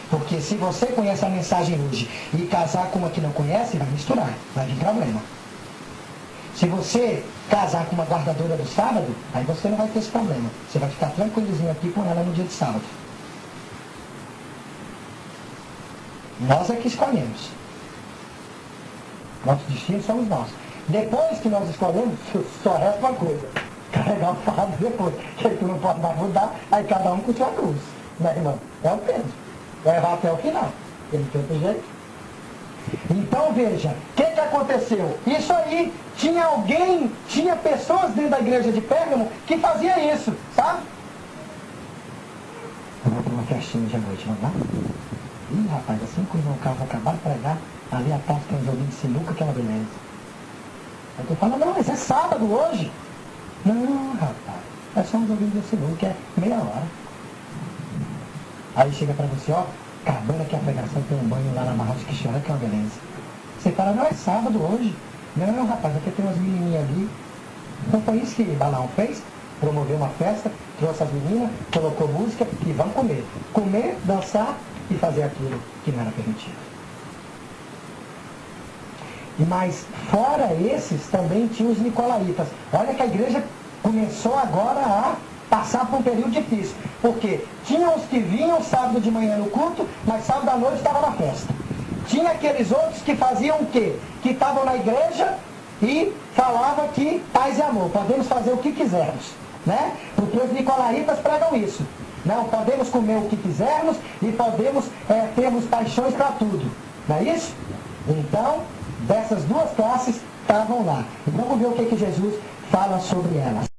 Porque se você conhece a mensagem hoje e casar com uma que não conhece, vai misturar. Vai vir problema. Se você casar com uma guardadora do sábado, aí você não vai ter esse problema. Você vai ficar tranquilizinho aqui com ela no dia de sábado. Nós é que escolhemos. Nosso destino somos nós. Depois que nós escolhemos, só resta uma coisa. Carregar o fardo depois. Que tu não pode mais mudar, aí cada um com sua cruz. Né, irmão? É o peso. Levar até o final. Porque não tem outro jeito. Então veja, o que aconteceu? Isso aí, tinha pessoas dentro da igreja de Pérgamo que fazia isso, sabe? Eu vou ter uma festinha de noite, vamos lá? Ih, rapaz, assim que o irmão Carlos acabar de pregar, ali atrás tem um joguinho de sinuca, aquela beleza. Aí tu fala, não, mas é sábado hoje. Não, rapaz, é só um joguinho de sinuca, é meia hora. Aí chega pra você, ó, acabando aqui a pregação, tem um banho lá na Barra de Quixote, que é uma beleza. Você fala, não, é sábado hoje. Não, rapaz, aqui tem umas menininhas ali. Então foi isso que Balaão fez, promoveu uma festa, trouxe as meninas, colocou música e vamos comer. Comer, dançar e fazer aquilo que não era permitido. Mas fora esses, também tinha os nicolaítas. Olha que a igreja começou agora a passar por um período difícil. Porque tinha os que vinham sábado de manhã no culto, mas sábado à noite estava na festa. Tinha aqueles outros que faziam o quê? Que estavam na igreja e falavam que paz e amor, podemos fazer o que quisermos. Né? Porque os nicolaítas pregam isso. Não, podemos comer o que quisermos e podemos termos paixões para tudo. Não é isso? Então, dessas duas classes estavam lá. E vamos ver o que Jesus fala sobre elas.